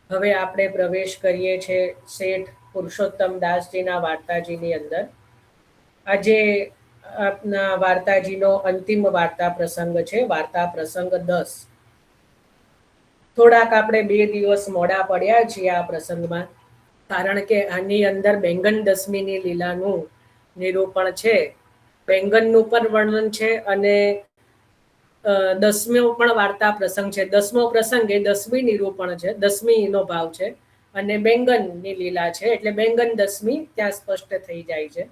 હવે આપણે પ્રવેશ કરીએ છીએ શેઠ પુરુષોત્તમ દાસજીના વાર્તાજીની અંદર. આજે આપના વાર્તાજીનો અંતિમ વાર્તા પ્રસંગ છે, વાર્તા પ્રસંગ 10. થોડાક આપણે 2 દિવસ મોડા પડ્યા છીએ આ પ્રસંગમાં, કારણ કે આની અંદર બેંગન દસમીની લીલાનું નિરૂપણ છે, બેંગનનું પણ વર્ણન છે અને 10મી પણ વાર્તા પ્રસંગ છે. 10મો પ્રસંગ એ 10મી નિરૂપણ છે, 10મીનો ભાવ છે અને બેંગનની લીલા છે, એટલે બેંગન દસમી ત્યાં સ્પષ્ટ થઈ જાય છે.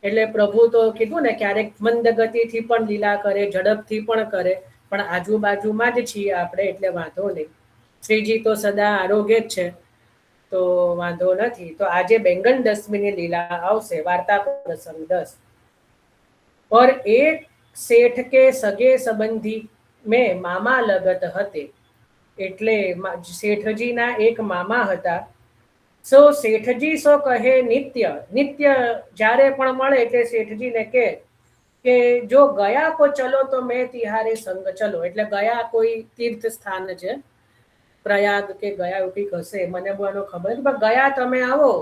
એટલે પ્રભુ તો કીધું ને, ક્યારેક મંદ ગતિથી પણ લીલા કરે, ઝડપથી પણ કરે, પણ આજુબાજુમાં જ છીએ આપણે, એટલે વાંધો નહીં. શ્રીજી તો સદા આરોગ્ય જ છે, તો વાંધો નથી. તો આજે બેંગન દસમીની લીલા આવશે, વાર્તા પ્રસંગ 10. और एक શેઠ કે સગે સંબંધી મેં મામા લગત હતે. એટલે શેઠજીના એક મામા હતા. સો શેઠજી સો કહે નિત્ય, નિત્ય જ્યારે પણ મળે એટલે શેઠજીને કે જો ગયા કો ચલો તો મેં તિહારે સંગ ચલો. એટલે ગયા કોઈ તીર્થ સ્થાન છે, પ્રયાગ કે ગયા એવું કંઈક હશે, મને બહુ ખબર નથી, પણ ગયા તમે આવો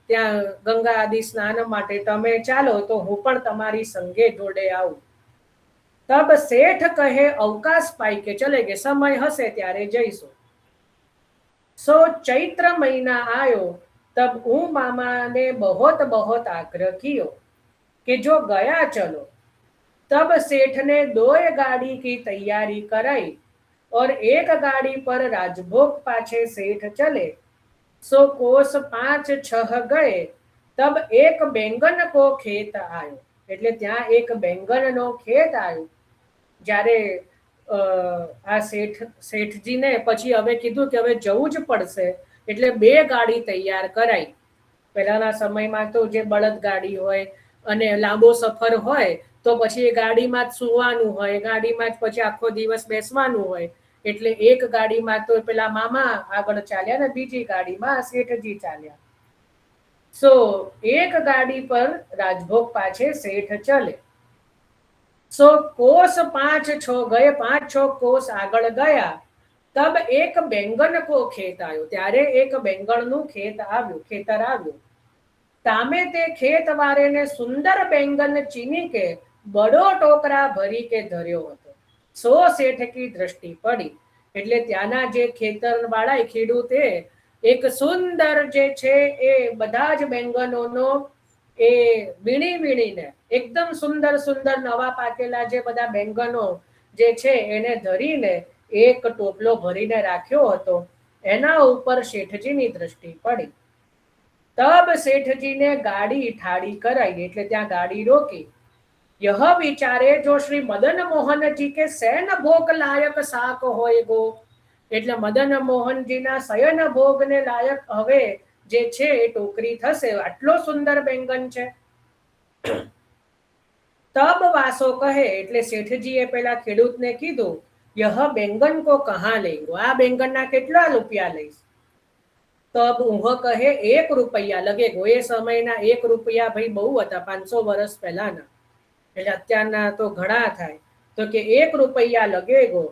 ત્યાં ગંગા આદિ સ્નાન માટે તમે ચાલો તો હું પણ તમારી સંગે જોડે આવું. તબ શેઠ કહે અવકાશ પાઈ કે ચલે કે સમય હશે ત્યારે જઈશું. સો ચૈત્ર મહિના આયો तब હું मामा ने बहुत बहुत आग्रह कियो कि जो गया चलो. तब सेठ ने 2 गाड़ी की तैयारी कराई और एक गाड़ी पर राजभोग पाछे सेठ चले. सो कोस 5-6 गए तब एक बेंगन को खेत आयो. એટલે ત્યાં એક બેંગનનો ખેત આવ્યો. જ્યારે આ શેઠજીને પછી હવે કીધું કે હવે જવું જ પડશે, એટલે 2 ગાડી તૈયાર કરાઈ. પહેલાના સમયમાં તો જે બળદ ગાડી હોય અને લાંબો સફર હોય તો પછી એ ગાડીમાં જ સૂવાનું હોય, ગાડીમાં જ પછી આખો દિવસ બેસવાનું હોય, એટલે એક ગાડીમાં તો પેલા મામા આગળ ચાલ્યા ને બીજી ગાડીમાં શેઠજી ચાલ્યા. સો એક ગાડી પર રાજભોગ પાછે શેઠ ચલે. સો કોસ 5-6 ગયે, 5-6 કોસ આગળ ગયા. તબ એક બેંગન કો ખેત આવ્યો. ત્યારે એક બેંગણનું ખેત આવ્યું, ખેતર આવ્યું. તામે તે ખેત વાળેને સુંદર બેંગન ચીની કે બડો ટોકરા ભરી કે ધર્યો હતો. સો શેઠ કી દ્રષ્ટિ પડી. એટલે ત્યાંના જે ખેતર વાળા ખેડૂતે એક સુંદર જે છે એ બધા જ બેંગનોનો એ વીણીને એકદમ સુંદર સુંદર નવા પાકેલા જે બધા બેંગનો જે છે એને ધરીને એક ટોપલો ભરીને રાખ્યો હતો. એના ઉપર શેઠજીની દ્રષ્ટિ પડી. તબ શેઠજીને ગાડી ઠાડી કરાઈ. એટલે ત્યાં ગાડી રોકી. यह विचारे जो श्री मदन मोहन जी के सैन भोग लायक शाक होय गो. એટલે મદન મોહનજીના શયન ભોગને લાયક હવે જે છે એ ટોકરી થશે, આટલો સુંદર બેંગન છે. તબ વાસો કહે. એટલે શેઠજીએ પેલા ખેડૂતને કીધું, યહ બેંગન કો કહા લેંગો. આ બેંગનના કેટલા રૂપિયા લઈશ? તબ ઊંઘ કહે 1 રૂપિયા લગે ગો. એ સમયના 1 રૂપિયા ભાઈ બહુ હતા, 500 વર્ષ પહેલાના, એટલે અત્યારના તો ઘણા થાય. તો કે 1 રૂપિયા લગે ગો.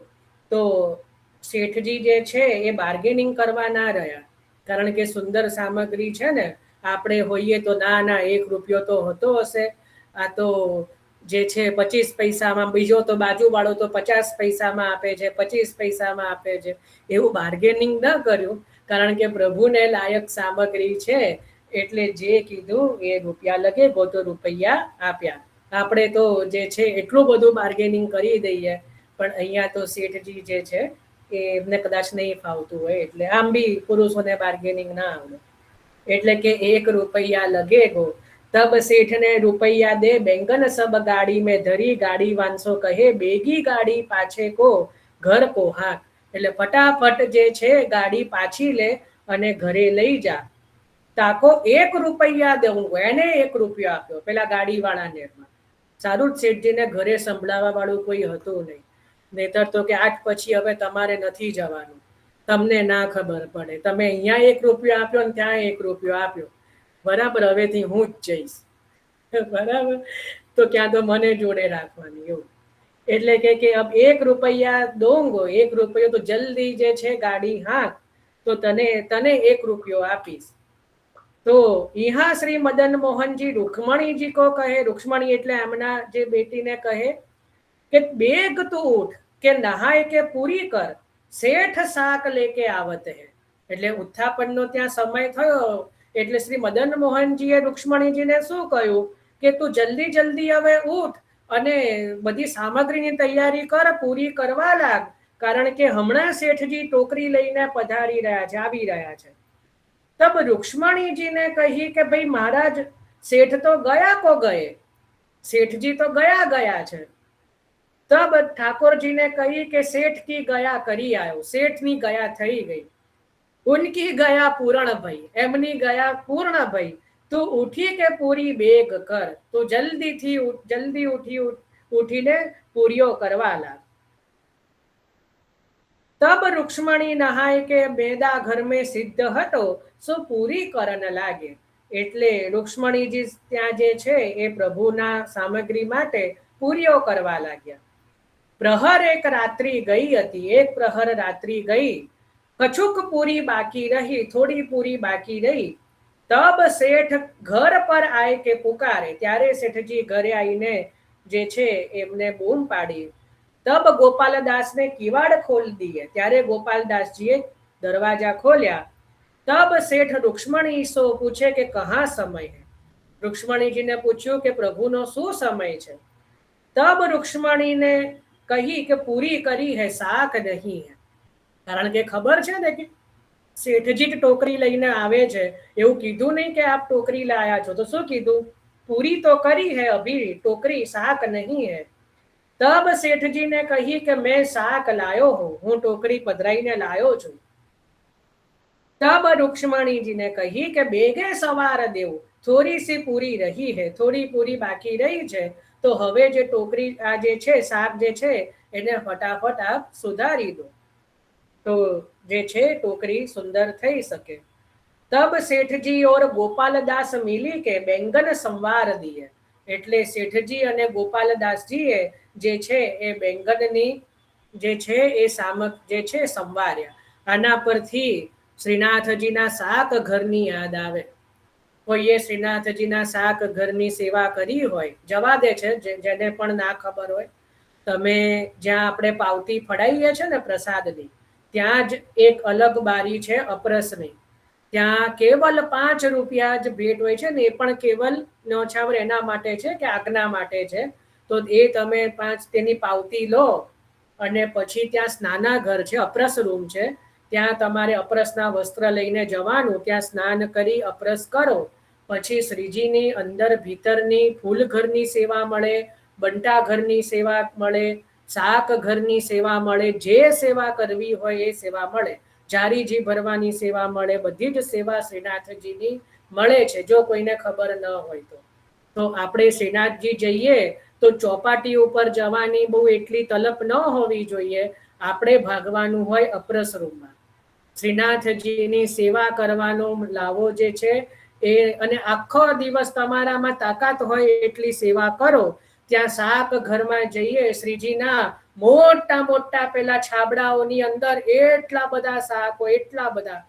તો શેઠજી જે છે એ બાર્ગેનિંગ કરવા ના રહ્યા, કારણ કે સુંદર સામગ્રી છે ને, આપણે હોઈએ તો ના 1 રૂપિયો તો હોતો હશે, આ તો જે છે 25 પૈસામાં, બીજો તો બાજુવાળો તો 50 પૈસામાં આપે છે, 25 પૈસામાં આપે છે, એવું બાર્ગેનિંગ ન કર્યું, કારણ કે પ્રભુને લાયક સામગ્રી છે. એટલે જે કીધું એ રૂપિયા લગે ગો તો રૂપિયા આપ્યા. આપણે તો જે છે એટલું બધું બાર્ગેનિંગ કરી દઈએ, પણ અહીંયા તો શેઠજી જે છે એ એમને કદાચ નહીં ફાવતું હોય, એટલે આમ બી પુરુષોને બાર્ગેનિંગ ના આવડે. એટલે કે 1 રૂપિયા લગે ગો. તબ શેઠને રૂપિયા દે બેંગન સબ ગાડી મેં ધરી. ગાડી વાંસો કહે બેગી ગાડી પાછે કો ઘર કો હાક. એટલે ફટાફટ જે છે ગાડી પાછી લે અને ઘરે લઈ જા. તાકો 1 રૂપિયા દેવું. એને 1 રૂપિયો આપ્યો પેલા ગાડી વાળાને. સારું જ શેઠજીને ઘરે સંભળાવવા વાળું કોઈ હતું નહીં, નહીતર તો કે આજ પછી હવે તમારે નથી જવાનું, તમને ના ખબર પડે, તમે અહીંયા 1 રૂપિયો આપ્યો ને ત્યાં 1 રૂપિયો આપ્યો, બરાબર, હવેથી હું જ જઈશ, બરાબર, તો ક્યાં તો મને જોડે રાખવાની, એવું. એટલે કે અબ 1 રૂપિયા દોંગો, 1 રૂપિયો તો જલ્દી જે છે ગાડી હાંક. તો તને 1 રૂપિયો આપીશ. તો ઈહા શ્રી મદન મોહનજી રૂક્ષ્મણીજી કો કહે, રૂક્ષ્મણી એટલે એમના જે બેટીને કહે કે બેગ તું ઉઠ કે નહાય કે પૂરી કર, શેઠ શાક લેકે આવત હે. એટલે ઉત્થાપનનો ત્યાં સમય થયો એટલે શ્રી મદન મોહનજીએ રૂક્ષ્મણીજીને શું કહ્યું કે તું જલ્દી જલ્દી હવે ઉઠ અને બધી સામગ્રીની તૈયારી કર, પૂરી કરવા લાગ, કારણ કે હમણાં શેઠજી ટોકરી લઈને પધારી રહ્યા છે, આવી રહ્યા છે. તબ રૂક્ષ્મણીજીને કહી કે ભાઈ મહારાજ શેઠ તો ગયા કો ગયે, શેઠજી તો ગયા છે. તબ ઠાકોરજીને કહી કે શેઠ કી ગયા કરી આવ્યો, શેઠની ગયા થઈ ગઈ. ઉનકી ગયા પૂર્ણ ભઈ, એમની ગયા પૂર્ણ ભઈ. તું ઉઠી કે પૂરી બેગ કર, તું જલ્દી ઉઠીને પૂરીઓ કરવા લાગ. તબ રૂક્ષ્મણી નહાય કે બેદા ઘર મેં સિદ્ધ હતો, સો પૂરી કરન લાગે. એટલે રૂક્ષ્મણીજી ત્યાં જે છે એ પ્રભુના સામગ્રી માટે પૂરીઓ કરવા લાગ્યા. પ્રહર એક રાત્રિ ગઈ હતી, એક પ્રહર રાત્રિ ગઈ, કછુક પૂરી બાકી રહી, થોડી પૂરી બાકી રહી. તબ શેઠ ઘર પર આય કે પુકારે, ત્યારે શેઠજી ઘરે આવીને જે છે એમને બૂમ પાડી. તબ ગોપાલદાસને કિવાડ ખોલ દીએ, ત્યારે ગોપાલદાસજીએ દરવાજા ખોલ્યા. તબ શેઠ રૂક્ષ્મણી સો પૂછે કે કહા સમય હે, રૂક્ષ્મણીજીને પૂછ્યું કે પ્રભુનો શું સમય છે. તબ રૂક્ષ્મણીને કહી કે પૂરી કરી હે, શાક નહીં હે. કારણ કે ખબર છે ને કે શેઠજી ટોકરી લઈને આવે છે, એવું કીધું નહીં કે આપ ટોકરી લાયા છો, તો શું કીધું, પૂરી તો કરી હે અભી, ટોકરી શાક નહીં હે. તબ શેઠજીને કહી કે મેં શાક લાયો હું, હું ટોકરી પધરાઈને લાયો છું. તબ રૂક્ષ્મણીજીને કહી કે બેગે સવાર દેવું, થોડી સી પૂરી રહી હે, થોડી પૂરી બાકી રહી છે, તો હવે જે ટોકરી આ જે છે શાક જે છે એને ફટાફટ આપ સુધારી દો, તો જે છે ટોકરી સુંદર થઈ શકે. તબ શેઠજી ઓર ગોપાલદાસ મિલી કે બેંગન સંવાર દીએ. એટલે શેઠજી અને ગોપાલદાસજીએ જે છે એ બેંગનની જે છે એ સામક જે છે સંવાર્યા. આના પરથી શ્રીનાથજીના શાક ઘરની યાદ આવે. કોઈએ શ્રીનાથજીના શાક ઘરની સેવા કરી હોય, જવા દે છે જેને પણ ના ખબર હોય, તમે જ્યાં આપણે પાવતી ફડાઈએ છે ને પ્રસાદની, ત્યાં જ એક અલગ બારી છે અપરસની, ત્યાં કેવલ 5 રૂપિયા જ ભેટ હોય છે ને, એ પણ કેવલ ન્યોછાવર એના માટે છે કે આજ્ઞા માટે છે. તો એ તમે 5 તેની પાવતી લો અને પછી ત્યાં સ્નાનાઘર છે, અપરસ રૂમ છે, ત્યાં તમારે અપરસના વસ્ત્ર લઈને જવાનું, ત્યાં સ્નાન કરી અપરસ કરો, પછી શ્રીજીની અંદર ભીતરની ફૂલઘરની સેવા મળે, બંટા ઘરની સેવા મળે, શાક ઘરની સેવા મળે, જે સેવા કરવી હોય એ સેવા મળે, જારીજી ભરવાની સેવા મળે, બધી જ સેવા શ્રીનાથજીની મળે છે, જો કોઈને ખબર ન હોય તો આપણે શ્રીનાથજી જઈએ તો ચોપાટી ઉપર જવાની બહુ એટલી તલપ ન હોવી જોઈએ, આપણે ભાગવાનું હોય અપરસ રૂમમાં, શ્રીનાથજીની સેવા કરવાનો લાવો જે છે એ, અને આખો દિવસ તમારામાં તાકાત હોય એટલી સેવા કરો. ત્યાં શાક ઘરમાં જઈએ, શ્રીજીના મોટા મોટા પેલા છાબડાઓની અંદર એટલા બધા શાક હોય, એટલા બધા,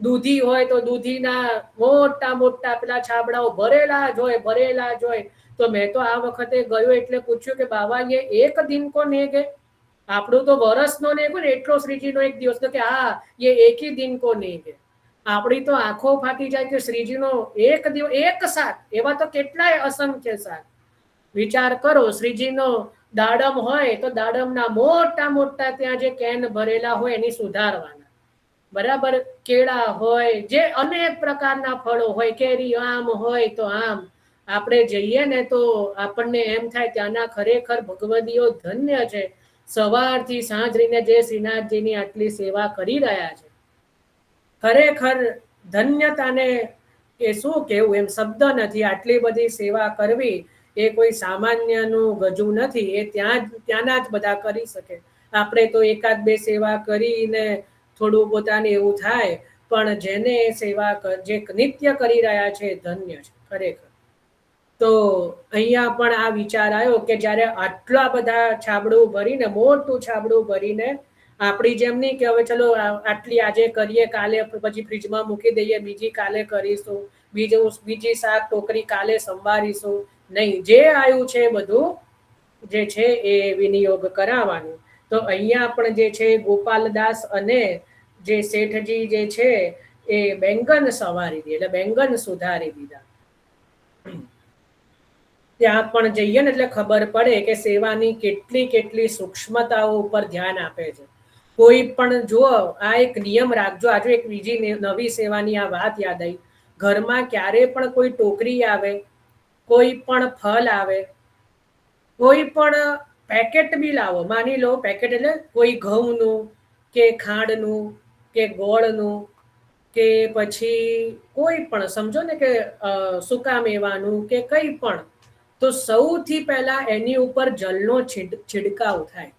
દૂધી હોય તો દૂધીના મોટા મોટા પેલા છાબડાઓ ભરેલા જ હોય. તો મેં તો આ વખતે ગયો એટલે પૂછ્યું કે બાબા એ એક દિન કો નેગે, આપણું તો વરસનો નેગો ને એટલો શ્રીજીનો એક દિવસ, કે હા એ એક ही दिन को નેગે. આપણી તો આંખો ફાટી જાય કે શ્રીજીનો એક દિવસ એક શાક, એવા તો કેટલાય અસંખ્ય શાક. વિચાર કરો, શ્રીજીનો દાડમ હોય તો દાડમના મોટા મોટા ત્યાં જે કેન ભરેલા હોય એની સુધારવાના, બરાબર, કેળા હોય, જે અનેક પ્રકારના ફળો હોય, કેરી આમ હોય તો આમ, આપણે જઈએ ને તો આપણને એમ થાય ત્યાંના ખરેખર ભગવદીઓ ધન્ય છે, સવારથી સાંજ રહીને જે શ્રીનાથજીની આટલી સેવા કરી રહ્યા છે, ખરેખર ધન્યતાને એ શું કેવું એમ શબ્દ નથી. આટલી બધી સેવા કરવી એ કોઈ સામાન્યનું ગજું નથી, એ ત્યાંના જ બધા કરી શકે. આપણે તો એકાદ બે સેવા કરીને થોડું પોતાને એવું થાય, પણ જેને સેવા જે નિત્ય કરી રહ્યા છે ધન્ય છે ખરેખર. તો અહીંયા પણ આ વિચાર આવ્યો કે જ્યારે આટલા બધા છાબડું ભરીને, મોટું છાબડું ભરીને આપણી જેમ નહીં કે હવે ચલો આટલી આજે કરીએ, કાલે પછી ફ્રીજમાં મૂકી દઈએ, બીજી કાલે કરીશું, બીજી શાક ટોકરી કાલે સંભાળીશું. નહીં, જે આવ્યું છે બધું જે છે એ વિનિયોગ કરાવવાનું. તો અહીંયા પણ જે છે ગોપાલદાસ અને જે શેઠજી જે છે એ બેંગન સવારી દે, એટલે બેંગન સુધારી દીધા. ત્યાં પણ જઈએ ને એટલે ખબર પડે કે સેવાની કેટલી સૂક્ષ્મતાઓ ઉપર ધ્યાન આપે છે. કોઈ પણ જુઓ, આ એક નિયમ રાખજો. આજે એક બીજી નવી સેવાની આ વાત યાદ આવી. ઘરમાં ક્યારે પણ કોઈ ટોકરી આવે, કોઈ પણ ફળ આવે, કોઈ પણ પેકેટ બી લાવો, માની લો પેકેટ એટલે કોઈ ઘઉંનું કે ખાંડનું કે ગોળનું કે પછી કોઈ પણ સમજો ને કે સૂકા મેવાનું કે કંઈ પણ, તો સૌથી પહેલા એની ઉપર જલનો છિડકાવ થાય.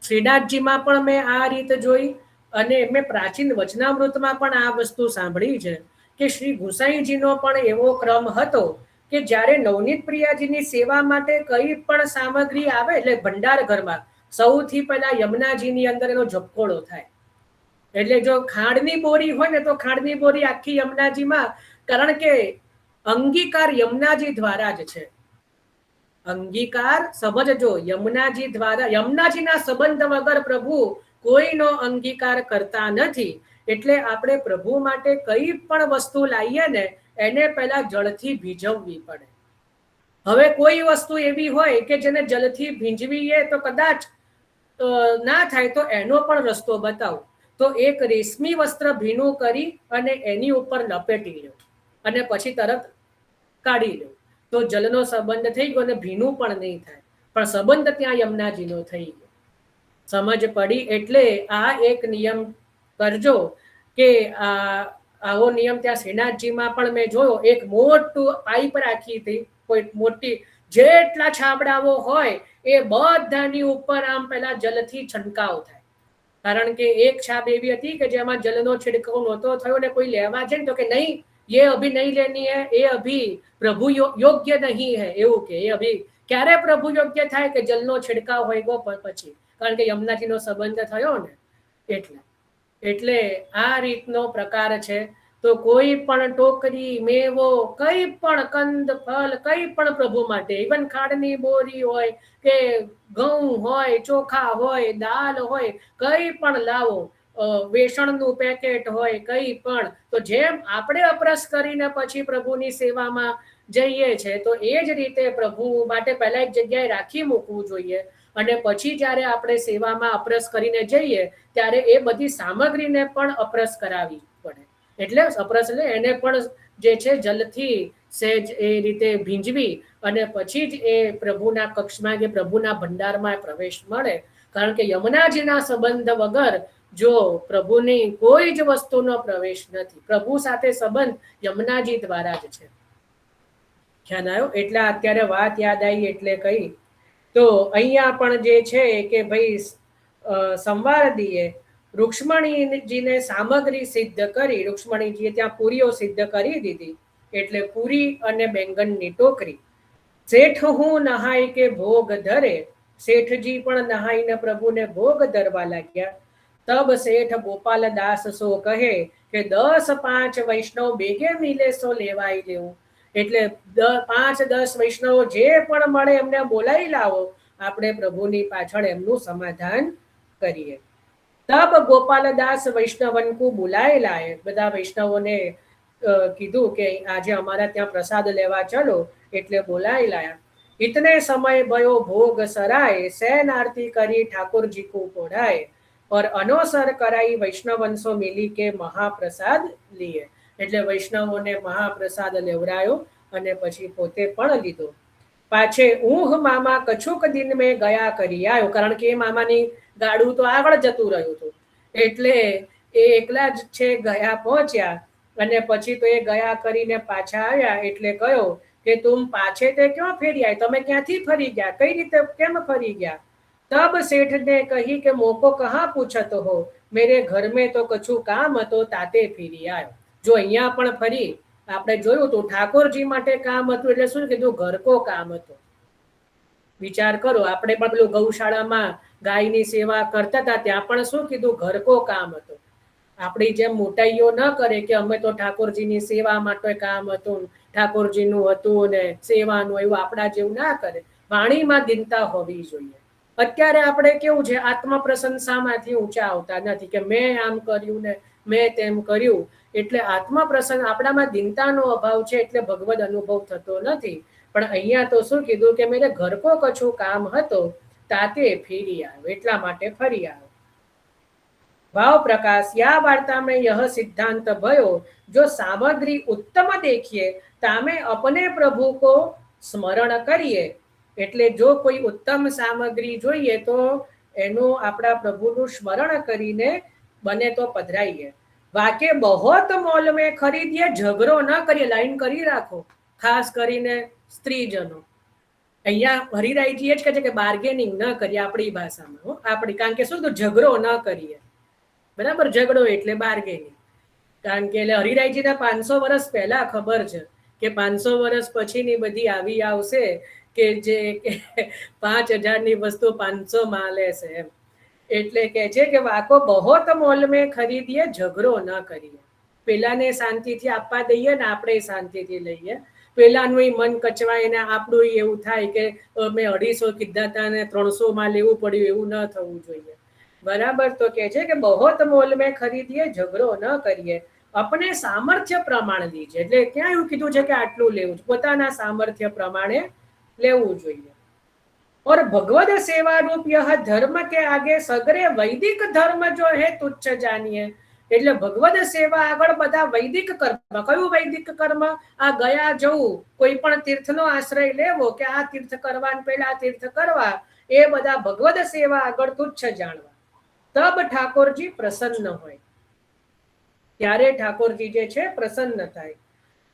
શ્રીનાથજીમાં પણ મેં આ રીત જોઈ અને મેં પ્રાચીન વચનામૃતમાં પણ આ વસ્તુ સાંભળી છે કે શ્રી ગુસાઈજીનો પણ એવો ક્રમ હતો કે જ્યારે નવનીત પ્રિયાજીની સેવા માટે કઈ પણ સામગ્રી આવે એટલે ભંડાર ઘરમાં સૌથી પહેલા યમુનાજીની અંદર એનો ઝબકોળો થાય. એટલે જો ખાંડની બોરી હોય ને તો ખાંડની બોરી આખી યમુનાજીમાં, કારણ કે અંગીકાર યમુનાજી દ્વારા જ છે. અંગીકાર સમજજો, યમુનાજી દ્વારા, યમુનાજીના સંબંધ વગર પ્રભુ કોઈનો અંગીકાર કરતા નથી. એટલે આપણે પ્રભુ માટે કઈ પણ વસ્તુ લાવીએ ને એને પહેલા જળથી ભીંજવવી પડે. હવે કોઈ વસ્તુ એવી હોય કે જેને જલથી ભીંજવીએ તો કદાચ ના થાય, તો એનો પણ રસ્તો બતાવો. તો એક રેશમી વસ્ત્ર ભીનું કરી અને એની ઉપર લપેટી લો અને પછી તરત કાઢી લો, તો જલનો સંબંધ થઈ ગયો અને ભીનું પણ નહીં થાય, પણ સંબંધ ત્યાં યમુનાજીનો થઈ ગયો. સમજ પડી? એટલે આ એક નિયમ કરજો કે આવો નિયમ ત્યાં શ્રીનાથજીમાં પણ મેં જોયો. એક મોટું પાઇપ રાખી હતી, કોઈ મોટી, જેટલા છાબડાઓ હોય એ બધાની ઉપર આમ પેલા જલથી છંટકાવ થાય. કારણ કે એક છાપ એવી હતી કે જેમાં જલનો છિડકાવ નહોતો થયો ને કોઈ લેવા છે ને તો કે નહીં, ये अभी नहीं लेनी है, ये अभी प्रभु योग्य नहीं है, એવું કે એ અભી ક્યારે પ્રભુ યોગ્ય થાય કે જલનો છિડકાવ હોય ગો પછી, કારણ કે યમુનાજીનો સંબંધ થયો ને એટલે આ રીતનો પ્રકાર છે. તો કોઈ પણ ટોકરી, મેવો, કઈ પણ કંદ ફળ, કઈ પણ પ્રભુ માટે, ઇવન ખાંડની બોરી હોય કે ઘઉં હોય, ચોખા હોય, દાળ હોય, કઈ પણ લાવો, વેસણનું પેકેટ હોય, કઈ પણ, તો જેમ આપણે અપરસ કરીને પછી પ્રભુની સેવામાં જઈએ છે, તો એ જ રીતે પ્રભુ માટે પહેલા એક જગ્યાએ રાખી મૂકવું જોઈએ અને પછી જ્યારે આપણે સેવામાં અપરસ કરીને જઈએ ત્યારે એ બધી સામગ્રીને પણ અપરસ કરાવી પડે. એટલે અપરસ એટલે એને પણ જે છે જલથી સહેજ એ રીતે ભીંજવી અને પછી જ એ પ્રભુના કક્ષમાં કે પ્રભુના ભંડારમાં પ્રવેશ મળે. કારણ કે યમુનાજીના સંબંધ વગર જો પ્રભુની કોઈ જ વસ્તુનો પ્રવેશ નથી. પ્રભુ સાથે સંબંધ યમુનાજી દ્વારા જ છે. ખ્યાલ આવ્યો? એટલે અત્યારે વાત યાદ આવી એટલે કહી. તો અહીંયા પણ જે છે કે ભાઈ સંવારદીએ રૂક્ષ્મણીજીને સામગ્રી સિદ્ધ કરી, રૂક્ષ્મણીજીએ ત્યાં પૂરીઓ સિદ્ધ કરી દીધી, એટલે પૂરી અને બેંગનની ટોકરી. શેઠ હું નહાય કે ભોગ ધરે, શેઠજી પણ નહાઈને પ્રભુને ભોગ ધરવા લાગ્યા. તબ શેઠ ગોપાલદાસ સો કહે કે 10-5 વૈષ્ણવ બેગે મિલે સો લેવાઈ લેવું. એટલે 5-10 વૈષ્ણવો જે પણ મળે એમને બોલાવી લાવો, આપણે પ્રભુની પાછળ એમનું સમાધાન કરીએ. તબ ગોપાલદાસ વૈષ્ણવનકુ બોલાયેલા, બધા વૈષ્ણવોને કીધું કે આજે અમારા ત્યાં પ્રસાદ લેવા ચલો, એટલે બોલાવી લાયા. इतने समय भयो भोग सराय, सैन आरती करी ठाकुर जी को पोढ़ाए, और अनोसर कराई वैष्णवंशो मिली के महाप्रसाद लिए. એટલે વૈષ્ણવોને મહાપ્રસાદ લેવરાયો અને પછી પોતે પણ લીધો. પાછે ઊંઘ મામા કછુક દિન મેં ગયા કરી આવ્યો, કારણ કે એ મામાની ગાડું તો આગળ જતું રહ્યું હતું, એટલે એ એકલા જ છે ગયા પહોંચ્યા અને પછી તો એ ગયા કરીને પાછા આવ્યા. એટલે કહ્યો કે તુમ પાછે તે ક્યાં ફેરી આય, તમે ક્યાંથી ફરી ગયા, કઈ રીતે કેમ ફરી ગયા? तब सेठ ने कही કે મોકો કહા પૂછત હો, મેરે ઘર में तो કછું કામ હતો તાતે ફેરી આવ્યો. જો અહીંયા પણ ફરી આપણે જોયું તો ઠાકોરજી માટે કામ હતું, એટલે શું કીધું? ઘર કો કામ હતો. વિચાર કરો, આપણે પણ પેલું ગૌશાળામાં ગાયની સેવા કરતા હતા ત્યાં પણ શું કીધું? ઘરકો કામ હતો. આપણી જેમ મોટાઈઓ ન કરે કે અમે તો ઠાકોરજીની સેવા માટે કામ હતું, ઠાકોરજીનું હતું ને સેવાનું, એવું આપણા જેવું ના કરે. વાણીમાં દીનતા હોવી જોઈએ. અત્યારે આપણે કેવું છે, આત્મપ્રશંસામાંથી ઊંચા આવતા નથી કે મેં આમ કર્યું ને મેં તેમ કર્યું. એટલે આત્મપ્રસન્ન આપણામાં દીનતાનો અભાવ છે, એટલે ભગવદ અનુભવ થતો નથી. પણ અહીંયા તો શું કીધું કે મેરે ઘર કો કછું કામ હતો, તાતે ફેરી આવ્યો, એટલા માટે ફરી આવ્યો. भाव प्रकाश या वार्ता में यह सिद्धांत भयो, जो सामग्री उत्तम देखिए तामे अपने प्रभु को स्मरण करिए. એટલે જો કોઈ ઉત્તમ સામગ્રી જોઈએ તો એનું આપણા પ્રભુનું સ્મરણ કરીને બને તો પધરાઈએ. વાકે બહોત મોલ મેં ખરીદીએ, ઝઘડો ન કરીએ. લાઈન કરી રાખો, ખાસ કરીને સ્ત્રીજનો. અહીંયા હરિરાયજી જ કહે છે કે બાર્ગેનિંગ ન કરીએ આપણી ભાષામાં, આપણી, કારણ કે શું ઝઘડો ન કરીએ. બરાબર, ઝઘડો એટલે બાર્ગેનિંગ. કારણ કે એટલે હરિરાયજીના 500 વર્ષ પહેલા ખબર છે કે 500 વર્ષ પછીની બધી આવી આવશે કે જે 5000 ની વસ્તુ 500 માં લેશે એમ. એટલે કે છે કે વાકો બહોત મોલ મેં ખરીદીએ, ઝઘડો ન કરીએ. પેલાને શાંતિથી આપવા દઈએ ને આપણે શાંતિથી લઈએ. પેલાનું મન કચવાય ને આપણું એવું થાય કે મેં 250 કીધા હતા ને 300 માં લેવું પડ્યું, એવું ન થવું જોઈએ. બરાબર, તો કે છે કે બહોત મોલ મેં ખરીદીએ, ઝઘડો ન કરીએ, अपने सामर्थ्य प्रमाण लीजिए. એટલે ક્યાં એવું કીધું છે કે આટલું લેવું, પોતાના સામર્થ્ય પ્રમાણે લેવું જોઈએ. और भगवद सेवा रूप यह धर्म के आगे सगरे वैदिक धर्म जो है तुच्छ जानिए. એટલે ભગવદ સેવા આગળ બધા વૈદિક કર્મ. કયું વૈદિક કર્મ? આ ગયા જવું, કોઈ પણ તીર્થનો આશ્રય લેવો કે આ તીર્થ કરવા પેલા તીર્થ કરવા, એ બધા ભગવદ સેવા આગળ તુચ્છ જાણવા. તબ ઠાકોરજી પ્રસન્ન હોય, ત્યારે ઠાકોરજી જે છે પ્રસન્ન થાય.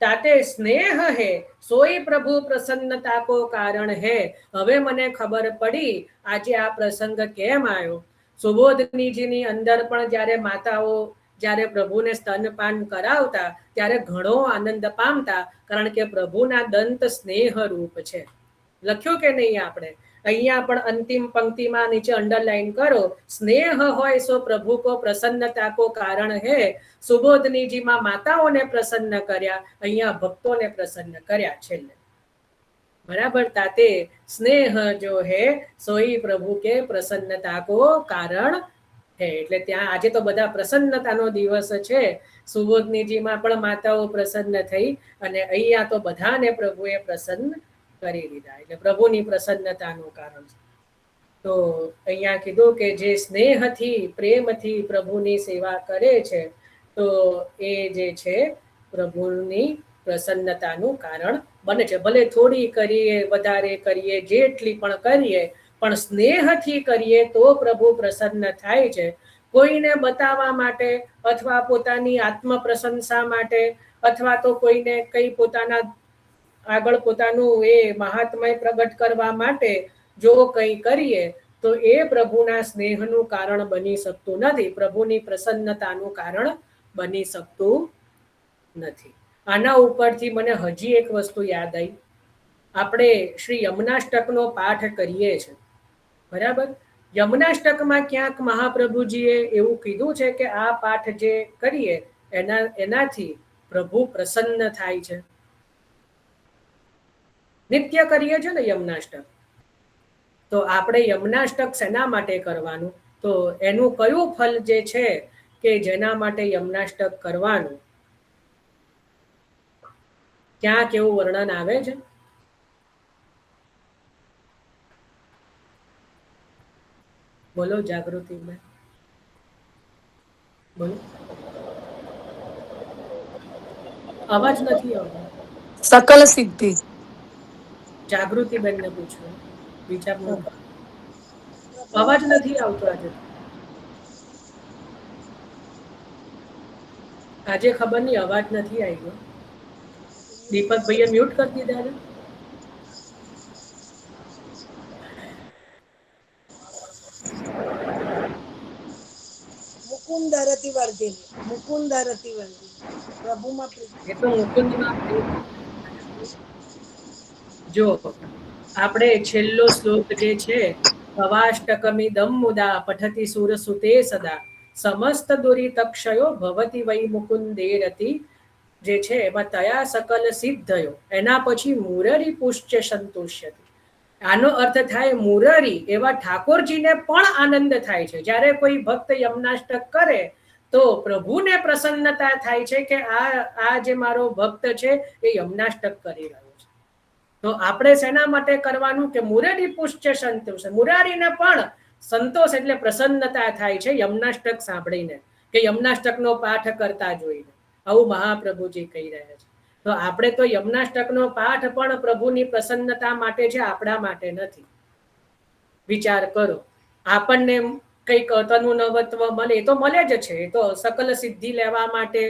તાતે સ્નેહ હે સોઈ પ્રભુ પ્રસન્નતા કો કારણ હે. હવે મને ખબર પડી આજે આ પ્રસંગ કેમ આવ્યો. સુબોધનીજીની અંદર પણ જ્યારે માતાઓ જ્યારે પ્રભુને સ્તનપાન કરાવતા ત્યારે ઘણો આનંદ પામતા, કારણ કે પ્રભુના દંત સ્નેહ રૂપ છે. લખ્યું કે નહીં આપણે? અહીંયા પણ અંતિમ પંક્તિમાં નીચે અંડરલાઈન કરો, સ્નેહ હોય સો પ્રભુ કો પ્રસન્નતા કો કારણ હે. સુબોધનીજીમાં માતાઓને પ્રસન્ન કર્યા, અહીંયા ભક્તોને પ્રસન્ન કર્યા છેલ્લે. બરાબર, તાતે સ્નેહ જો હે સોઈ પ્રભુ કે પ્રસન્નતા કો કારણ હે. એટલે ત્યાં આજે તો બધા પ્રસન્નતાનો દિવસ છે. સુબોધનીજીમાં પણ માતાઓ પ્રસન્ન થઈ અને અહીંયા તો બધાને પ્રભુએ પ્રસન્ન કરી દીધા. એટલે પ્રભુની પ્રસન્નતાનું કારણ છે. તો અહીંયા કીધું કે જે સ્નેહથી પ્રેમથી પ્રભુની સેવા કરે છે તો એ જે છે પ્રભુની પ્રસન્નતાનું કારણ બને છે. ભલે થોડી કરીએ, વધારે કરીએ, જેટલી પણ કરીએ, પણ સ્નેહથી કરીએ તો પ્રભુ પ્રસન્ન થાય છે. કોઈને બતાવવા માટે અથવા પોતાની આત્મ પ્રશંસા માટે અથવા તો કોઈને કઈ પોતાના આગળ પોતાનું એ મહાત્મય પ્રગટ કરવા માટે જો કંઈ કરીએ તો એ પ્રભુના સ્નેહનું કારણ બની શકતું નથી, પ્રભુની પ્રસન્નતાનું કારણ બની શકતું નથી. આના ઉપરથી મને હજી એક વસ્તુ યાદ આવી. આપણે શ્રી યમુનાષ્ટકનો પાઠ કરીએ છીએ, બરાબર? યમુનાષ્ટકમાં ક્યાંક મહાપ્રભુજીએ એવું કીધું છે કે આ પાઠ જે કરીએ એનાથી પ્રભુ પ્રસન્ન થાય છે. નિત્ય કરીએ છીએ ને યમુનાષ્ટક, તો આપણે યમુનાષ્ટક શેના માટે કરવાનું? તો એનું કયું ફલ જે છે કે જેના માટે યમુનાષ્ટક કરવાનું, ક્યાં કેવું વર્ણન આવે છે? બોલો જાગૃતિ બેન, બોલો. અવાજ નથી આવતો. સકલ સિદ્ધિ. જાગૃતિ બેન ને પૂછો, વિચાર ન કરો. અવાજ નથી આવતો આજે. આજે ખબર નહીં અવાજ નથી આવ્યો. દીપક ભાઈએ મ્યુટ કરી દીધા ને? મુકુંદ રતિ વર્ધિની, મુકુંદ રતિ વર્ધિની, પ્રભુમાં એ તો મુકુંદમાં જો આપણે છેલ્લો શ્લોક જે છે ભવાષ્ટકમિદં મુદા પઠતિ સુરસુતે સદા સમસ્ત દુરિતક્ષયો ભવતી વૈ મુકુંદે રતિ જે છે એમાં તયા સકલ સિદ્ધયો એના પછી મુરરી પુષ્ય સંતુષ્યતિ. આનો અર્થ થાય મુરરી એવા ઠાકોરજીને પણ આનંદ થાય છે. જ્યારે કોઈ ભક્ત યમનાષ્ટક કરે તો પ્રભુને પ્રસન્નતા થાય છે કે આ જે મારો ભક્ત છે એ યમનાષ્ટક કરી રહ્યો છે. તો આપણે શેના માટે કરવાનું કે મુરરી પુષ્ય સંતોષ, મુરારીને પણ સંતોષ એટલે પ્રસન્નતા થાય છે યમનાષ્ટક સાંભળીને કે યમનાષ્ટકનો પાઠ કરતા જોઈને. આવું મહાપ્રભુજી કહી રહ્યા છે. તો આપણે તો યમનાષ્ટકનો પાઠ પણ પ્રભુની પ્રસન્નતા માટે છે, આપણા માટે નથી. વિચાર કરો, આપણને કંઈક તનુ નવત્વ મળે તો મળે જ છે, એ તો સકલ સિદ્ધિ લેવા માટે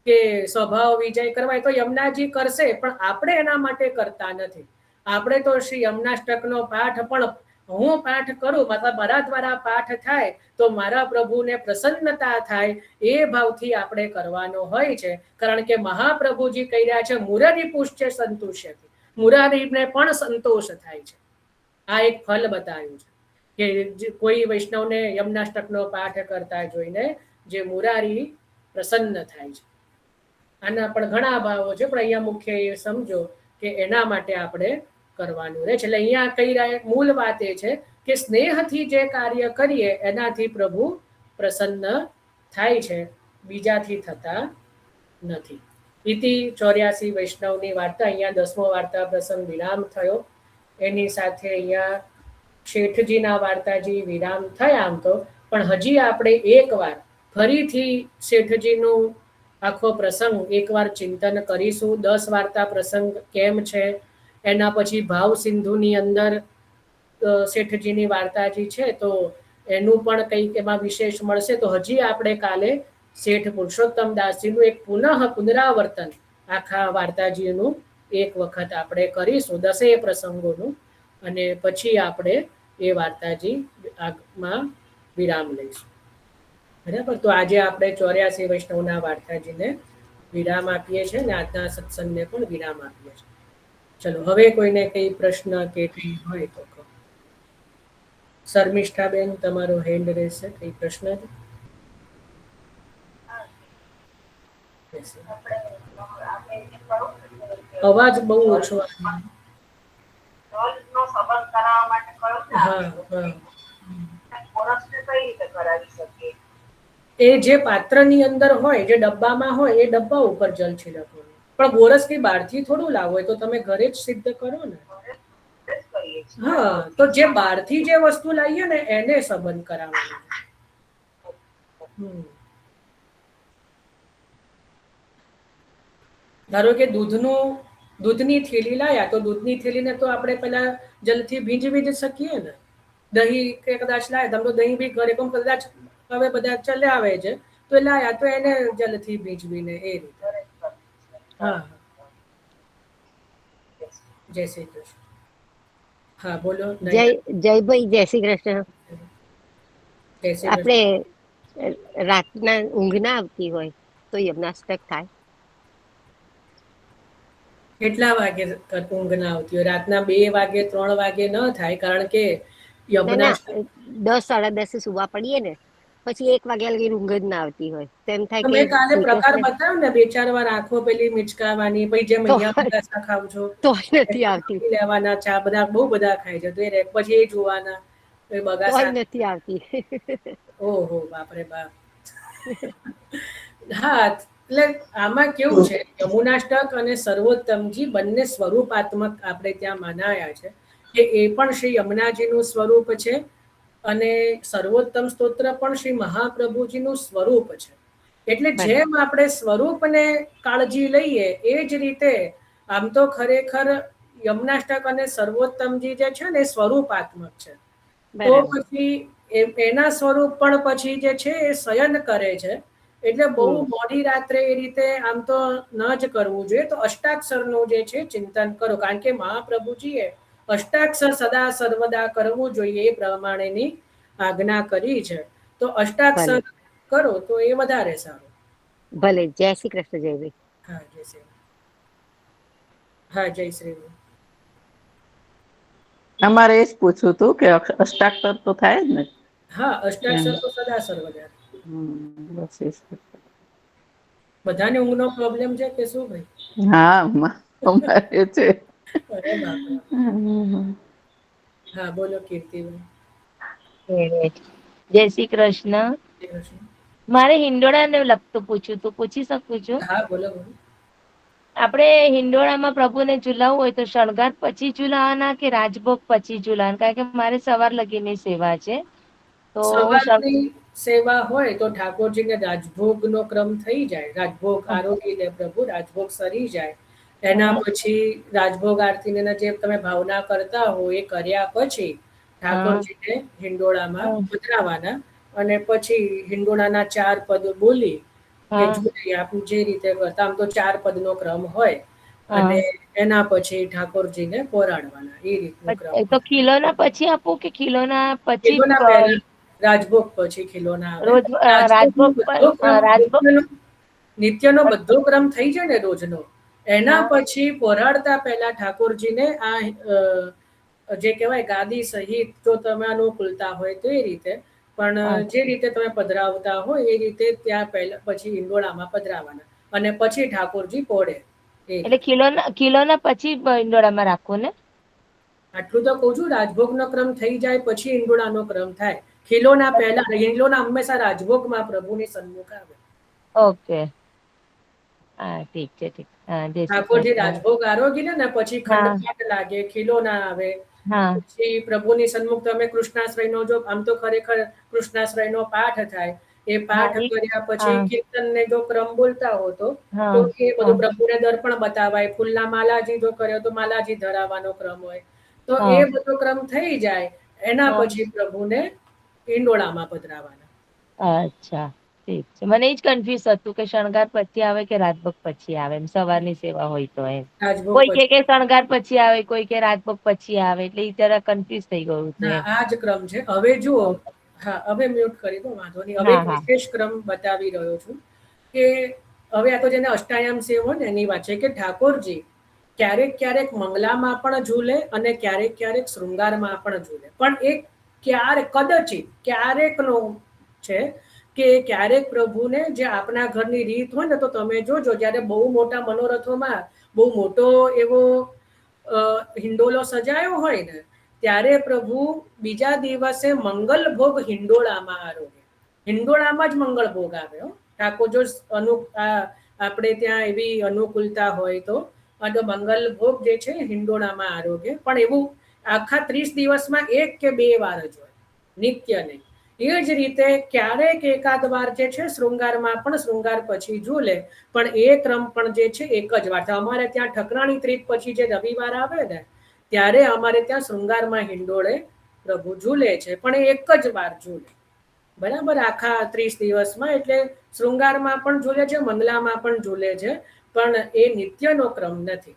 કે સ્વભાવ વિજય કરવા એ તો યમુનાજી કરશે, પણ આપણે એના માટે કરતા નથી. આપણે તો શ્રી યમનાષ્ટકનો પાઠ પણ હું પાઠ કરું, મતલબ મારા દ્વારા પાઠ થાય તો મારા પ્રભુને પ્રસન્નતા થાય એ ભાવથી આપણે કરવાનો હોય છે. કારણ કે મહાપ્રભુજી કહી રહ્યા છે મુરારી પુષ્ય સંતુષ્યતિ, મુરારીને પણ સંતોષ થાય છે. આ એક ફલ બતાવ્યું છે કે કોઈ વૈષ્ણવને યમનાષ્ટકનો પાઠ કરતા જોઈને જે મુરારી પ્રસન્ન થાય છે. આના પણ ઘણા ભાવો છે, પણ અહીંયા મુખ્ય એ સમજો કે એના માટે આપણે કરવાનું રહે છે. એટલે અહીંયા કહી રહ્યા મૂળ વાત એ છે કે સ્નેહથી જે કાર્ય કરીએ એનાથી પ્રભુ પ્રસન્ન થાય છે, બીજાથી થતા નથી. ઇતિ 84 વૈષ્ણવની વાર્તા. અહીંયા 10મો વાર્તા પ્રસંગ વિરામ થયો. એની સાથે અહીંયા શેઠજીના વાર્તાજી વિરામ થયા આમ તો, પણ હજી આપણે એકવાર ફરીથી શેઠજીનું આખો પ્રસંગ એકવાર ચિંતન કરીશું. 10 વાર્તા પ્રસંગ કેમ છે, એના પછી ભાવ સિંધુની અંદર શેઠજીની વાર્તાજી છે તો એનું પણ કંઈક એમાં વિશેષ મળશે. તો હજી આપણે કાલે શેઠ પુરુષોત્તમ દાસજીનું એક પુનરાવર્તન આખા વાર્તાજીનું એક વખત આપણે કરીશું, 10 પ્રસંગોનું, અને પછી આપણે એ વાર્તાજી આગમાં વિરામ લઈશું. બરાબર. તો આજે આપણે 84 વૈષ્ણવના વાર્તાજીને વિરામ આપીએ છીએ અને આજના સત્સંગને પણ વિરામ આપીએ છીએ. ચલો, હવે કોઈને કઈ પ્રશ્ન કે કઈ હોય તો કહો. શર્મિષ્ઠાબેન, તમારો હેન્ડ રહેશે. કઈ પ્રશ્ન છે? અવાજ બહુ ઓછો આવે. એ જે પાત્રની અંદર હોય, જે ડબ્બામાં હોય, એ ડબ્બા ઉપર જલ છિડકવાનું. પણ ગોરસની બહારથી થોડું લાવો, તો તમે ઘરે જ સિદ્ધ કરો ને. હા, તો જે બહારથી જે વસ્તુ લાવીએ ને એને સંબંધ કરાવવાનું. ધારો કે દૂધની થેલી લાયા, તો દૂધની થેલીને તો આપણે પેલા જલથી ભીંજવી જ શકીએ ને. દહીં કે કદાચ લાયા, તમે તો દહીં બી ઘરે કદાચ હવે બધા ચલાવે છે, તો લાયા તો એને જલથી ભીંજવીને એ રીતે. હા, જય શ્રી કૃષ્ણ. હા, બોલો. જય ભાઈ, જય શ્રી કૃષ્ણ. આપણે રાતના ઊંઘ ના આવતી હોય તો યમનાષ્ટક થાય? કેટલા વાગે ઊંઘ ના આવતી હોય? રાતના 2 વાગે 3 વાગે ન થાય, કારણ કે 10 સાડા 10 સુવા પડીએ ને, પછી 1 વાગ્યા લગી ઊંઘ જ ના આવતી હોય તો એમ થાય કે મેં કાલે પ્રકાર બતાવ્યો ને, 2-4 વાર આંખો પેલી મિચકાવાની, પછી જેમ અહીંયા બગાસા ખાવ છો તો નથી આવતી, લેવાના ચા બધા બહુ બધા ખાય છે, તો એ પછી એ જોવાના બગાસા નથી આવતી. ઓહો, બાપરે બાપ. હા, એટલે આમાં કેવું છે, યમુનાષ્ટક અને સર્વોત્તમજી બંને સ્વરૂપાત્મક આપણે ત્યાં મનાયા છે કે એ પણ શ્રી યમુનાજીનું સ્વરૂપ છે અને સર્વોત્તમ સ્તોત્ર પણ શ્રી મહાપ્રભુજીનું સ્વરૂપ છે. એટલે જેમ આપણે સ્વરૂપને કાળજી લઈએ એ જ રીતે આમ તો ખરેખર યમુનાષ્ટક અને સર્વોત્તમજી જે છે ને સ્વરૂપાત્મક છે. તો પછી એના સ્વરૂપ પણ પછી જે છે એ શયન કરે છે. એટલે બહુ મોડી રાત્રે એ રીતે આમ તો ન જ કરવું જોઈએ. તો અષ્ટાક્ષરનું જે છે ચિંતન કરો, કારણ કે મહાપ્રભુજીએ અષ્ટાક્ષર સદા સર્વદા કરવું જોઈએ એ પ્રમાણેની આજ્ઞા કરી છે. તો અષ્ટાક્ષર કરો તો એ વધારે સારું. ભલે. જય શ્રી કૃષ્ણ. જય ભાઈ. હા, જય શ્રી. હા, જય શ્રી. અમારે એ જ પૂછવું હતું કે અષ્ટાક્ષર તો થાય જ ને. હા, અષ્ટાક્ષર તો સદાસર વધારે. બસ એ જ. બધાને ઊંઘનો પ્રોબ્લેમ છે કે શું ભાઈ? હા, અમારે છે. અરે બાપા. હા, બોલો કીર્તિબેન. જય શ્રી કૃષ્ણ. મારે હિંડોળાને લગતું પૂછ્યું તું, પૂછી શકું છું? હા, બોલો બોલો. આપણે હિંડોળામાં પ્રભુને ઝુલાવવું હોય તો શણગાર પછી ઝુલાવાના કે રાજભોગ પછી ઝુલાવાના? કારણ કે મારે સવાર લગીની સેવા છે. તો સવારની સેવા હોય તો ઠાકોરજીને રાજભોગનો ક્રમ થઈ જાય. રાજભોગ આરોગી લે પ્રભુ, રાજભોગ સરી જાય. એના પછી રાજભોગ આરતીને જે તમે ભાવના કરતા હો એ કર્યા પછી ઠાકોરજીને હિંડોળામાં પધરાવાના અને પછી હિંડોળાના 4 પદ બોલી કે જોઈએ આપણે જે રીતે કરતા, આમ તો 4 પદનો ક્રમ હોય અને એના પછી ઠાકોરજીને પોરાડવાના, એ રીતનો ક્રમ તો હોય. ખીલોના પછી આપું કે ખીલોના પછી ખીલોના પહેલા, રાજભોગ પછી ખીલોના આવે. રોજ રાજભોગનો રાજભોગ બધો ક્રમ રાજભોગ નિત્યનો બધો ક્રમ થઈ જાય ને રોજનો, એના હા પછી પોરાડતા પહેલા ઠાકોરજીને આ જે કહેવાય ગાદી સહિત જો તમે અનુકૂળતા હોય તો એ રીતે, પણ જે રીતે તમે પધરાવતા હોય એ રીતે ત્યાં પહેલા પછી હિંડોળામાં પધરાવાના અને પછી ઠાકોરજી પોળે. એટલે ખીલોના પછી હિંડોળામાં રાખવું ને? આટલું તો કહું છું, રાજભોગનો ક્રમ થઈ જાય પછી હિંડોળાનો ક્રમ થાય. ખીલોના પહેલા, હિંડોળા હંમેશા રાજભોગમાં પ્રભુની સન્મુખ આવે. ઓકે, હા ઠીક છે, ઠીક. હા, જય શ્રી ઠાકોરજી કૃષ્ણ. રાજભોગ આરોગી ને પછી હા ખંડપાઠ લાગે, ખીલોના આવે. હા પછી પ્રભુની સન્મુખ તમે કૃષ્ણાશ્રયનો, જો આમ તો ખરેખર કૃષ્ણાશ્રયનો પાઠ થાય, એ હા પાઠ કર્યા પછી હા કીર્તનને જો ક્રમ બોલતા હો તો હા એ હા બધું પ્રભુને દર્પણ બતાવાય, ફૂલના માલાજી જો કર્યો તો માલાજી ધરાવવાનો ક્રમ હોય. તો એ હા બધો ક્રમ થઈ જાય એના હા પછી પ્રભુને ઈંડોળામાં પધરાવાના. અચ્છા, ઠીક છે. મને એ જ કન્ફ્યુઝ હતું કે શણગાર પછી આવે કે રાજભોગ પછી આવે, એમ સવારની સેવા હોય તો એમ. રાજભોગ કોઈ પછી. કે શણગાર પછી આવે, કોઈ કે રાજભોગ પછી આવે, એટલે એ જરા કન્ફ્યુઝ થઈ ગયું હતું ના, એમ. આ જ ક્રમ છે. હવે જુઓ, હા હવે મ્યુટ કરી દો, વાંધો નહીં. હવે હા એક હા વિશેષ ક્રમ બતાવી રહ્યો છું કે હવે આ તો જેને અષ્ટાયામ સેવ હોય ને એની વાત છે કે ઠાકોરજી ક્યારેક ક્યારેક મંગલામાં પણ ઝૂલે અને ક્યારેક ક્યારેક શૃંગારમાં પણ ઝૂલે. પણ એક કદાચિત ક્યારેકનો છે કે ક્યારેક પ્રભુને જે આપણા ઘરની રીત હોય ને, તો તમે જોજો જ્યારે બહુ મોટા મનોરથોમાં બહુ મોટો એવો હિંડોલો સજાયો હોય ને, ત્યારે પ્રભુ બીજા દિવસે મંગલ ભોગ હિંડોળામાં આરોગે. હિંડોળામાં જ મંગળ ભોગ આવ્યો. ઠાકોર જો આપણે ત્યાં એવી અનુકૂળતા હોય તો મંગલ ભોગ જે છે હિંડોળામાં આરોગે. પણ એવું આખા 30 દિવસમાં 1 કે 2 વાર જ હોય, નિત્ય નહીં. એ જ રીતે ક્યારેક એકાદ વાર જે છે શૃંગારમાં પણ શૃંગાર પછી ઝૂલે, પણ એ ક્રમ પણ જે છે એક જ વાર. અમારે ત્યાં ઠકરાણી ત્રીજ પછી જે રવિવાર આવે ને, ત્યારે અમારે ત્યાં શૃંગારમાં હિંડોળે પ્રભુ ઝૂલે છે, પણ એ એક જ વાર ઝૂલે. બરાબર, આખા 30 દિવસમાં. એટલે શૃંગારમાં પણ ઝૂલે છે, મંગલામાં પણ ઝૂલે છે, પણ એ નિત્યનો ક્રમ નથી.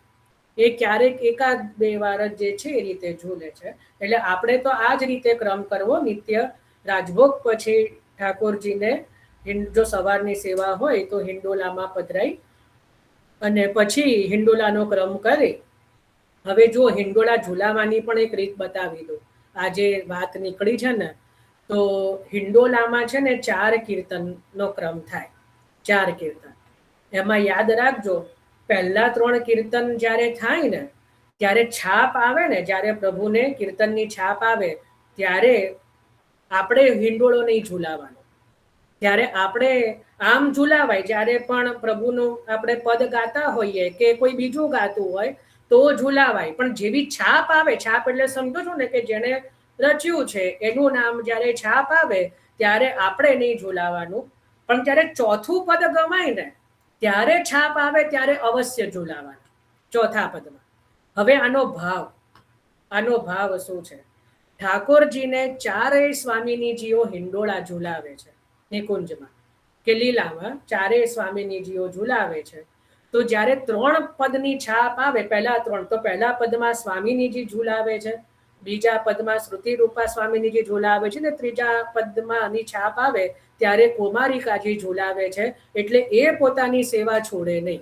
એ ક્યારેક એકાદ 2 વાર જ જે છે એ રીતે ઝૂલે છે. એટલે આપણે તો આ જ રીતે ક્રમ કરવો, નિત્ય રાજભોગ પછી ઠાકોરજીને જો સવારની સેવા હોય તો હિંડોલામાં પધરાઈ અને પછી હિંડોલાનો ક્રમ કરી. હવે જો હિંડોળા ઝુલાવાની પણ એક રીત બતાવી દો. આજે વાત નીકળી છે ને, તો હિંડોલામાં છે ને 4 કીર્તનનો ક્રમ થાય. 4 કીર્તન. એમાં યાદ રાખજો, પહેલા 3 કીર્તન જ્યારે થાય ને, ત્યારે છાપ આવે ને, જ્યારે પ્રભુને કીર્તનની છાપ આવે ત્યારે આપણે હિંડોળો નહીં ઝુલાવાનો. ત્યારે આપણે આમ ઝુલાવાય, જ્યારે પણ પ્રભુનું આપણે પદ ગાતા હોઈએ કે કોઈ બીજું ગાતું હોય તો ઝુલાવાય. પણ જેવી છાપ આવે, છાપ એટલે સમજો છો ને કે જેને રચ્યું છે એનું નામ જ્યારે છાપ આવે ત્યારે આપણે નહીં ઝુલાવાનું. પણ જ્યારે ચોથું પદ ગમાય ને, ત્યારે છાપ આવે ત્યારે અવશ્ય ઝુલાવાનું, ચોથા પદમાં. હવે આનો ભાવ શું છે? ઠાકોરજીને 4 સ્વામિનીજીઓ હિંડોળા ઝુલાવે છે નિકુંજમાં, કે લીલામાં 4 સ્વામિનીજીઓ ઝુલાવે છે. તો જ્યારે 3 પદની છાપ આવે, પહેલા 3, તો પહેલા પદમાં સ્વામિનીજી ઝુલાવે છે, બીજા પદમાં શ્રુતિરૂપા સ્વામિનીજી ઝુલાવે છે, ને ત્રીજા પદમાં છાપ આવે ત્યારે કુમારિકાજી ઝુલાવે છે. એટલે એ પોતાની સેવા છોડે નહીં.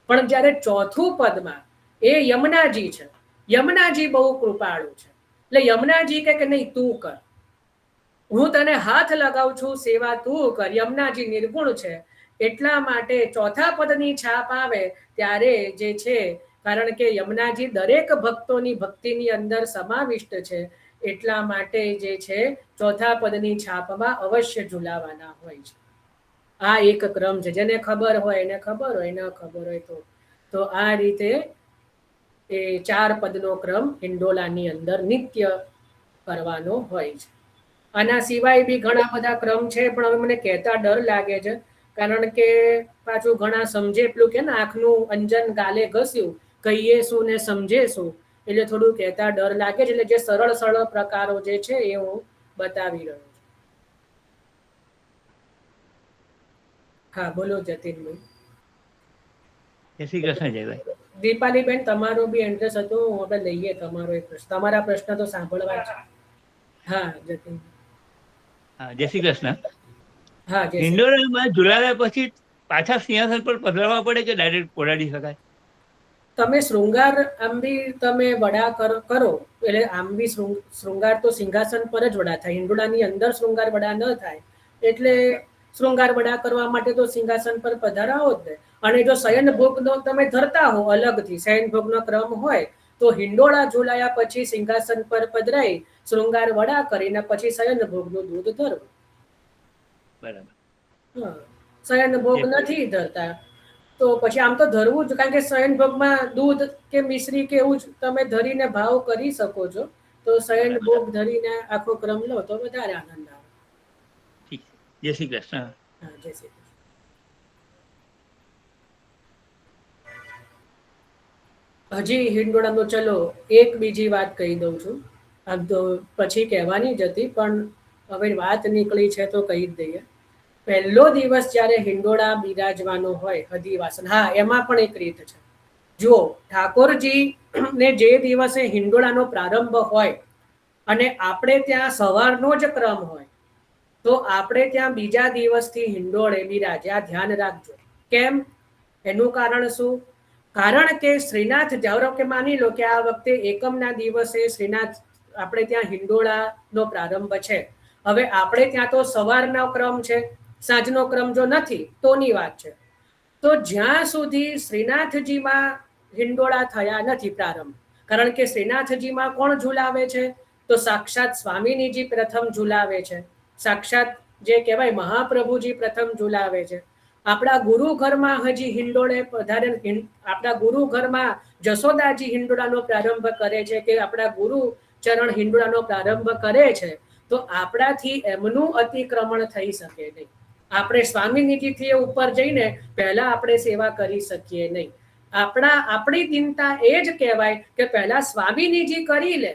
પણ જ્યારે ચોથું પદમાં એ યમુનાજી છે, યમુનાજી બહુ કૃપાળુ છે. એટલે યમુનાજી કે નહીં, તું કર, હું તને હાથ લગાવું છું, સેવા તું કર. યમુનાજી નિર્ગુણ છે, એટલા માટે ચોથા પદની છાપ આવે ત્યારે જે છે, કારણ કે યમુનાજી દરેક ભક્તોની ભક્તિની અંદર સમાવિષ્ટ છે, એટલા માટે જે છે ચોથા પદની છાપમાં અવશ્ય ઝુલાવાના હોય છે. આ એક ક્રમ છે, જેને ખબર હોય એને ખબર હોય, ન ખબર હોય તો આ રીતે એ 4 પદનો ક્રમ હિંડોળાની અંદર નિત્ય કરવાનો હોય છે. આના સિવાય બી ઘણા બધા ક્રમ છે, પણ હવે મને કહેતા ડર લાગે છે, કારણ કે પાછું ઘણા સમજે એટલું કે ને આંખનું અંજન ગાલે ઘસ્યું, કહીએ શું ને સમજે શું, એટલે થોડું કહેતા ડર લાગે છે. એટલે જે સરળ સરળ પ્રકારો જે છે એ હું બતાવી રહ્યો છું. હા, બોલો જતીનભાઈ. જય શ્રી કૃષ્ણ જયભાઈ. દીપાલીબેન, તમારો બી ઇન્ટરેસ્ટ હતો, આપણે લઈએ તમારો એક પ્રશ્ન. તમારા પ્રશ્ન તો સાંભળવા છે. હા જતીન. હા, જય શ્રી કૃષ્ણ. હા, જય શ્રી હિંડોળામાં ઝુલાવ્યા પછી પાછા સિંહાસન પર પધરાવવા પડે કે ડાયરેક્ટ પોડાડી શકાય? તમે શૃંગાર આમ બી તમે વડા કરો એટલે આમ બી શૃંગાર તો સિંહાસન પર જ વડા થાય. હિંડોળાની અંદર શૃંગાર વડા ન થાય, એટલે શૃંગાર વડા કરવા માટે તો સિંહાસન પર પધારાવો જ ને. અને જો શયન ભોગનો તમે ધરતા હો અલગથી, શયન ભોગનો ક્રમ હોય તો હિંડોળા ઝુલાયા પછી સિંહાસન પર પધરાઈ શૃંગાર વડા કરીને પછી શયન ભોગનું દૂધ ધરવું. બરાબર. હા, શયન ભોગ નથી ધરતા તો પછી આમ તો ધરવું જ, કારણ કે શયન ભોગમાં દૂધ કે મિશ્રી કે એવું જ તમે ધરીને ભાવ કરી શકો છો. તો શયન ભોગ ધરીને આખો ક્રમ લો તો વધારે આનંદ આવે. ઠીક છે. જય શ્રી કૃષ્ણ. હા, જય શ્રી કૃષ્ણ. હજી હિંડોળાનો ચલો એક બીજી વાત કહી દઉં છું. આમ તો પછી કહેવાની જ હતી, પણ હવે વાત નીકળી છે તો કહી જ દઈએ. પહેલો દિવસ જ્યારે હિંડોળા બિરાજવાનો હોય હદિવાસન, હા એમાં પણ એક રીત છે. જુઓ, ઠાકોરજી ને જે દિવસે હિંડોળાનો પ્રારંભ હોય અને આપણે ત્યાં સવારનો જ ક્રમ હોય તો આપણે ત્યાં બીજા દિવસથી હિંડોળે બિરાજે. આ ધ્યાન રાખજો. કેમ? એનું કારણ શું? કારણ કે શ્રીનાથ, ધારો કે માની લો કે આ વખતે એકમના દિવસે શ્રીનાથ આપણે ત્યાં હિંડોળાનો પ્રારંભ છે. હવે આપણે ત્યાં તો સવારનો ક્રમ છે, સાંજનો ક્રમ જો નથી તોની વાત છે. તો જ્યાં સુધી શ્રીનાથજીમાં હિંડોળા થયા નથી પ્રારંભ, કારણ કે શ્રીનાથજીમાં કોણ ઝુલાવે છે? તો સાક્ષાત સ્વામિનીજી પ્રથમ ઝુલાવે છે. સાક્ષાત જે કહેવાય મહાપ્રભુજી પ્રથમ ઝુલાવે છે. આપણા ગુરુ ઘરમાં હજી હિંડોળે પધારે, આપણા ગુરુ ઘરમાં જશોદાજી હિંડોળાનો પ્રારંભ કરે છે, કે આપણા ગુરુ ચરણ હિંડોળાનો પ્રારંભ કરે છે, તો આપણાથી એમનું અતિક્રમણ થઈ શકે નહીં. આપણે સ્વામિનીજીથી ઉપર જઈને પહેલા આપણે સેવા કરી શકીએ નહીં. આપણી ચિંતા એ જ કહેવાય કે પહેલા સ્વામિનીજી કરી લે,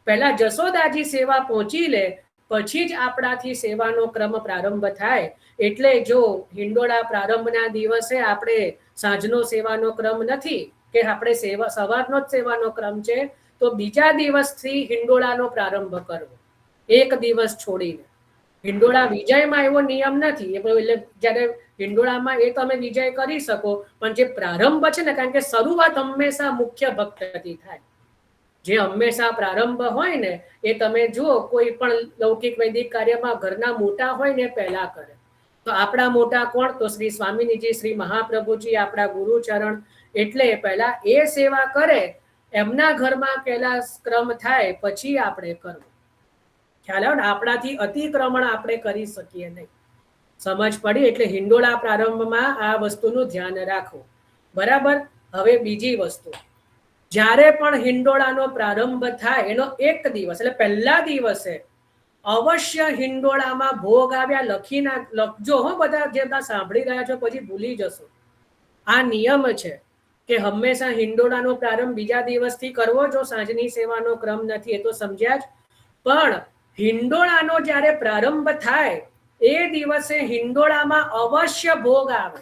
પહેલા જશોદાજી સેવા પહોંચી લે, પછી જ આપણાથી સેવાનો ક્રમ પ્રારંભ થાય. એટલે જો હિંડોળા પ્રારંભના દિવસે આપણે સાંજનો સેવાનો ક્રમ નથી, કે આપણે સવારનો જ સેવાનો ક્રમ છે, તો બીજા દિવસથી હિંડોળાનો પ્રારંભ કરવો, એક દિવસ છોડીને. હિંડોળા વિજયમાં એવો નિયમ નથી, એટલે જ્યારે હિંડોળામાં એ તમે વિજય કરી શકો, પણ જે પ્રારંભ છે ને, કારણ કે શરૂઆત હંમેશા મુખ્ય ભક્તથી થાય. જે હંમેશા પ્રારંભ હોય ને એ તમે જુઓ, કોઈ પણ લૌકિક વૈદિક કાર્યમાં ઘરના મોટા હોય ને પહેલા કરે. તો આપણા મોટા કોણ? તો શ્રી સ્વામિનીજી, શ્રી મહાપ્રભુજી, આપણા ગુરુચરણ. એટલે પહેલા એ સેવા કરે, એમના ઘરમાં પહેલા ક્રમ થાય, પછી આપણે કરવું. ખ્યાલ આવે ને? આપણાથી અતિક્રમણ આપણે કરી શકીએ નહીં. સમજ પડી? એટલે હિંડોળા પ્રારંભમાં આ વસ્તુનું ધ્યાન રાખવું. બરાબર. હવે બીજી વસ્તુ, જ્યારે પણ હિંડોળાનો પ્રારંભ થાય એનો એક દિવસ એટલે પહેલા દિવસે અવશ્ય હિંડોળામાં ભોગ આવ્યા લખજો હો. બધા જે સાંભળી રહ્યા છો પછી ભૂલી જશો. આ નિયમ છે કે હંમેશા હિંડોળાનો પ્રારંભ બીજા દિવસથી કરવો, જો સાંજની સેવાનો ક્રમ નથી, એ તો સમજ્યા જ. પણ હિંડોળાનો જ્યારે પ્રારંભ થાય એ દિવસે હિંડોળામાં અવશ્ય ભોગ આવે.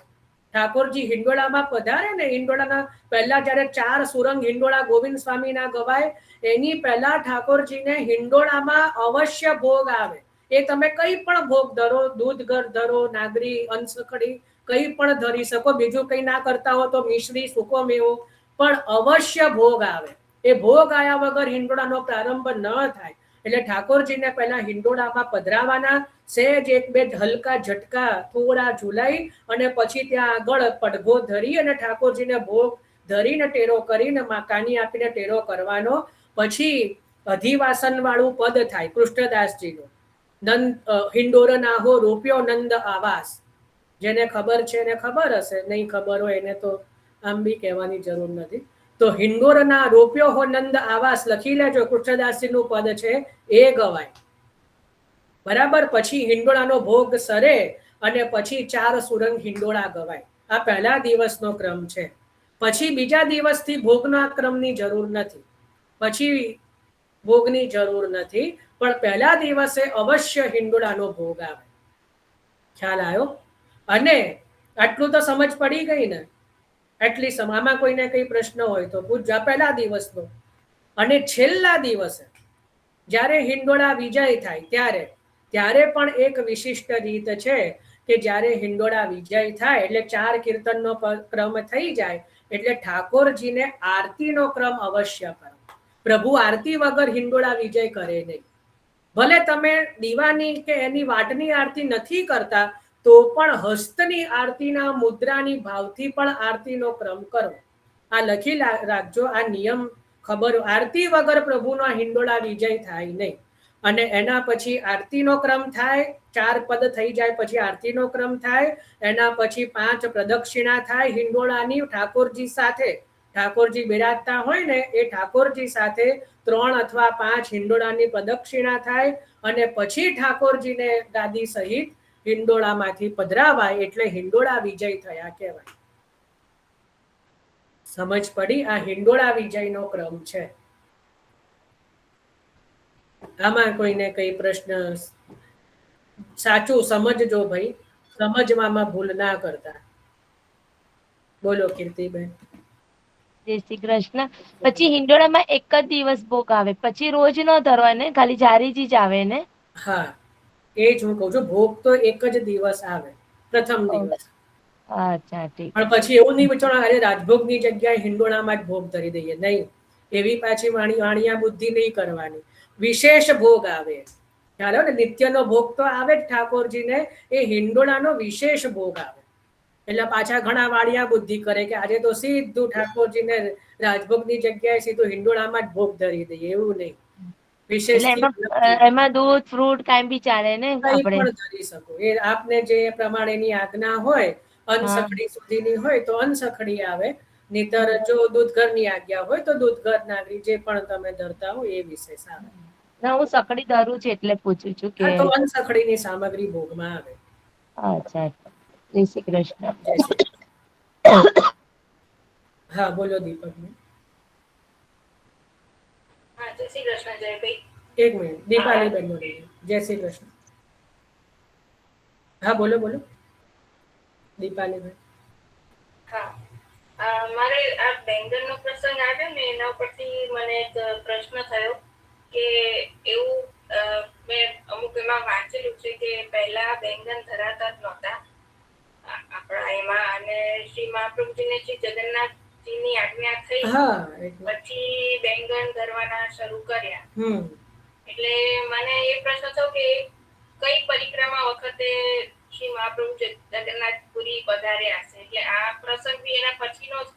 ઠાકોરજી હિંડોળામાં પધારે ને, હિંડોળાના પહેલા જ્યારે 4 સુરંગ હિંડોળા ગોવિંદ સ્વામીના ગવાય, એની પહેલા ઠાકોરજીને હિંડોળામાં અવશ્ય ભોગ આવે. એ તમે કઈ પણ ભોગ ધરો, દૂધ ધરો, નાગરી, અંશખડી, કઈ પણ ધરી શકો. બીજું કઈ ના કરતા હો તો મિશ્રી, સૂકો મેવો, પણ અવશ્ય ભોગ આવે. એ ભોગ આયા વગર હિંડોળાનો પ્રારંભ ન થાય. એટલે ઠાકોરજીને પહેલા હિંડોળામાં પધરાવાના, સહેજ એક બે હલકા ઝટકા થોડા ઝુલાઈ અને પછી ત્યાં આગળ પડઘો ધરી અને ઠાકોરજીને ભોગ ધરીને ટેરો કરીને કાની આપીને ટેરો કરવાનો. પછી અધિવાસન વાળું પદ થાય કૃષ્ણદાસજીનું, નંદ હિંડોર નાહો રોપ્યો નંદ આવાસ. જેને ખબર છે એને ખબર હશે, નહીં ખબર હોય એને તો આમ બી કહેવાની જરૂર નથી. તો હિંડોરના રોપ્યો હો નંદ આવાસ લખી લેજો, કૃષ્ણદાસજીનું પદ છે એ ગવાય. બરાબર. પછી હિંડોળાનો ભોગ સરે અને પછી 4 સુરંગ હિંડોળા ગવાય. આ પહેલા દિવસનો ક્રમ છે. પછી બીજા દિવસથી ભોગના ક્રમની જરૂર નથી, પછી ભોગની જરૂર નથી, પણ પહેલા દિવસે અવશ્ય હિંડોળાનો ભોગ આવે. ખ્યાલ આવ્યો? અને આટલું તો સમજ પડી ગઈ ને? એટલી આમાં કોઈને કઈ પ્રશ્ન હોય તો પૂછજો. પહેલા દિવસનો. અને છેલ્લા દિવસે જ્યારે હિંડોળા વિજય થાય ત્યારે પણ એક વિશિષ્ટ રીત છે કે જ્યારે હિંડોળા વિજય થાય એટલે 4 કીર્તનનો ક્રમ થઈ જાય એટલે ઠાકોરજીને આરતીનો ક્રમ અવશ્ય કરો. પ્રભુ આરતી વગર હિંડોળા વિજય કરે નહીં. ભલે તમે દીવાની કે એની વાટની આરતી નથી કરતા તો પણ હસ્તની આરતીના મુદ્રાની ભાવથી પણ આરતીનો ક્રમ કરો. આ લખી રાખજો, આ નિયમ ખબર. આરતી વગર પ્રભુનો હિંડોળા વિજય થાય નહીં. અને એના પછી આરતીનો ક્રમ થાય, 4 પદ થઈ જાય પછી આરતીનો ક્રમ થાય. એના પછી 5 પ્રદક્ષિણા થાય હિંડોળાની ઠાકોરજી સાથે. ઠાકોરજી બિરાજતા હોય ને એ ઠાકોરજી સાથે 3 અથવા 5 હિંડોળાની પ્રદક્ષિણા થાય અને પછી ઠાકોરજીને ગાદી સહિત હિંડોળામાંથી પધરાવાય એટલે હિંડોળા વિજય થયા કહેવાય. સમજ પડી? આ હિંડોળા વિજયનો ક્રમ છે. આમાં કોઈને કઈ પ્રશ્ન? સાચું સમજજો ભાઈ, સમજવામાં ભૂલ ના કરતા. બોલો કીર્તિબેન. જય શ્રી કૃષ્ણ. પછી હિંડોળામાં એક જ દિવસ ભોગ આવે, પછી રોજ ન ધરવા ને, ખાલી જારીજી જ આવે ને? હા, એ જ હું કહું છું. ભોગ તો એક જ દિવસ આવે, પ્રથમ દિવસ. અચ્છા, ઠીક. પણ પછી એવું નહીં વિચારવાનું અરે રાજભોગની જગ્યાએ હિંડોળામાં જ ભોગ ધરી દઈએ, નહીં. એવી પાછી વાણિયા બુદ્ધિ નહીં કરવાની. વિશેષ ભોગ આવે. ખ્યાલ ને? નિત્યનો ભોગ તો આવે જ ઠાકોરજીને, એ હિંડોળાનો વિશેષ ભોગ આવે. એટલે પાછા ઘણા વાણિયા બુદ્ધિ કરે કે આજે તો સીધું ઠાકોરજીને રાજભોગની જગ્યાએ સીધું હિંડોળામાં જ ભોગ ધરી દઈએ. એવું નહીં. વિશેષ એમાં દૂધ ફ્રૂટ કાંઈ બી ચાલે ને? કંઈ પણ ધરી શકો. એ આપને જે પ્રમાણેની આજ્ઞા હોય, અનસખડી સુધીની હોય તો અનસખડી આવે, નહીતર જો દૂધઘરની આજ્ઞા હોય તો દૂધઘર નાગરી જે પણ તમે ધરતા હો એ વિશેષ આવે. ના, હું સખડી ધરું છું એટલે પૂછું છું કે તો અનસખડીની સામગ્રી ભોગમાં આવે. અચ્છા, જય શ્રી કૃષ્ણ. હા, બોલો દીપક. જય શ્રી કૃષ્ણ જયભાઈ. એક મિનિટ, દીપાલી બેન બોલો. જય શ્રી કૃષ્ણ. હા, બોલો બોલો દીપાલી બેન. હા, મારે આ બેંગનનો પ્રસંગ આવ્યો ને એના પરથી મને એક પ્રશ્ન થયો કે એવું મેં અમુક એમાં વાંચેલું છે કે પહેલા બેંગન ધરાતા જ નહોતા આપણા એમાં, અને શ્રી મહાપ્રભુજીને શ્રી જગન્નાથજીની આજ્ઞા થઈ પછી બેંગન ધરવાના શરૂ કર્યા. એટલે મને એ પ્રશ્ન થયો કે કઈ પરિક્રમા વખતે શ્રી મહાપ્રભુ જગન્નાથપુરી પધાર્યા હશે, એટલે આ પ્રસંગ બી એના પછીનો જ.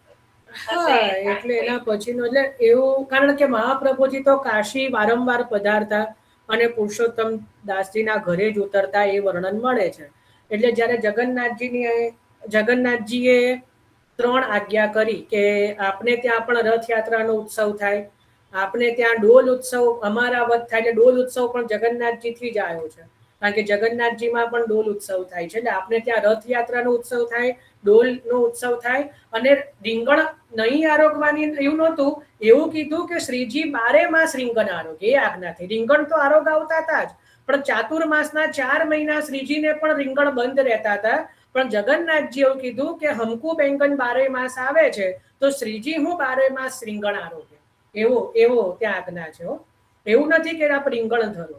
હા, એટલે એના પછીનો. એટલે એવું, કારણ કે મહાપ્રભુજી તો કાશી વારંવાર પધારતા અને પુરુષોત્તમ દાસજીના ઘરે જ ઉતરતા એ વર્ણન મળે છે. એટલે જ્યારે જગન્નાથજીએ 3 આજ્ઞા કરી કે આપને ત્યાં પણ રથયાત્રાનો ઉત્સવ થાય, આપને ત્યાં ડોલ ઉત્સવ અમારા વત થાય, એટલે ડોલ ઉત્સવ પણ જગન્નાથજીથી જ આવ્યો છે. કારણ કે જગન્નાથજીમાં પણ ડોલ ઉત્સવ થાય છે. એટલે આપણે ત્યાં રથયાત્રાનો ઉત્સવ થાય, ડોલનો ઉત્સવ થાય. અને રીંગણ નહીં આરોગવાની એવું નહોતું, એવું કીધું કે શ્રીજી 12 માસ રીંગણ આરોગે, એ આજ્ઞાથી. રીંગણ તો આરોગાવતા હતા જ, પણ ચાતુર્માસના 4 મહિના શ્રીજીને પણ રીંગણ બંધ રહેતા હતા. પણ જગન્નાથજી એવું કીધું કે હમકુ બેંગન 12 માસ આવે છે તો શ્રીજી હું 12 માસ રીંગણ આરોગે. એવો ત્યાં આજ્ઞા છે. એવું નથી કે આપ રીંગણ ધરો,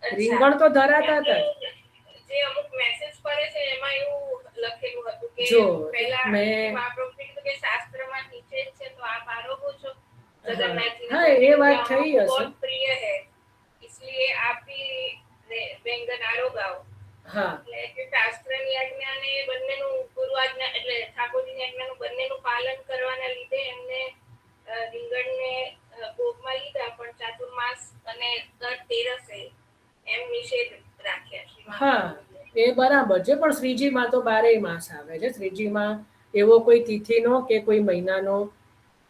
રીંગણ તો ધરાતા હતા. જે અમુક મેસેજ પડે છે એમાં એવું લખેલું હતું કે જો પહેલા મેં મહાપ્રભુ કીધું કે શાસ્ત્રમાં નીચે જ છે તો આપ આરોગો છો. जगन्नाथ जी ने हाँ, ये बात हमको सही है सर। बहुत प्रिय है, इसलिए आप भी व्यंजन आरोગાओ. હા એટલે કે શાસ્ત્રની આજ્ઞા અને બંનેનું ગુરુ આજ્ઞા એટલે ઠાકોરજીની આજ્ઞાનું બંનેનું પાલન કરવાના લીધે એમને રીંગણને ભોગમાં લીધા, પણ ચાતુર્માસ અને દર તેરસે એમ નિષેધ રાખ્યા છે. હા એ બરાબર છે, પણ શ્રીજીમાં તો 12 માસ આવે છે. શ્રીજીમાં એવો કોઈ તિથિનો કે કોઈ મહિનાનો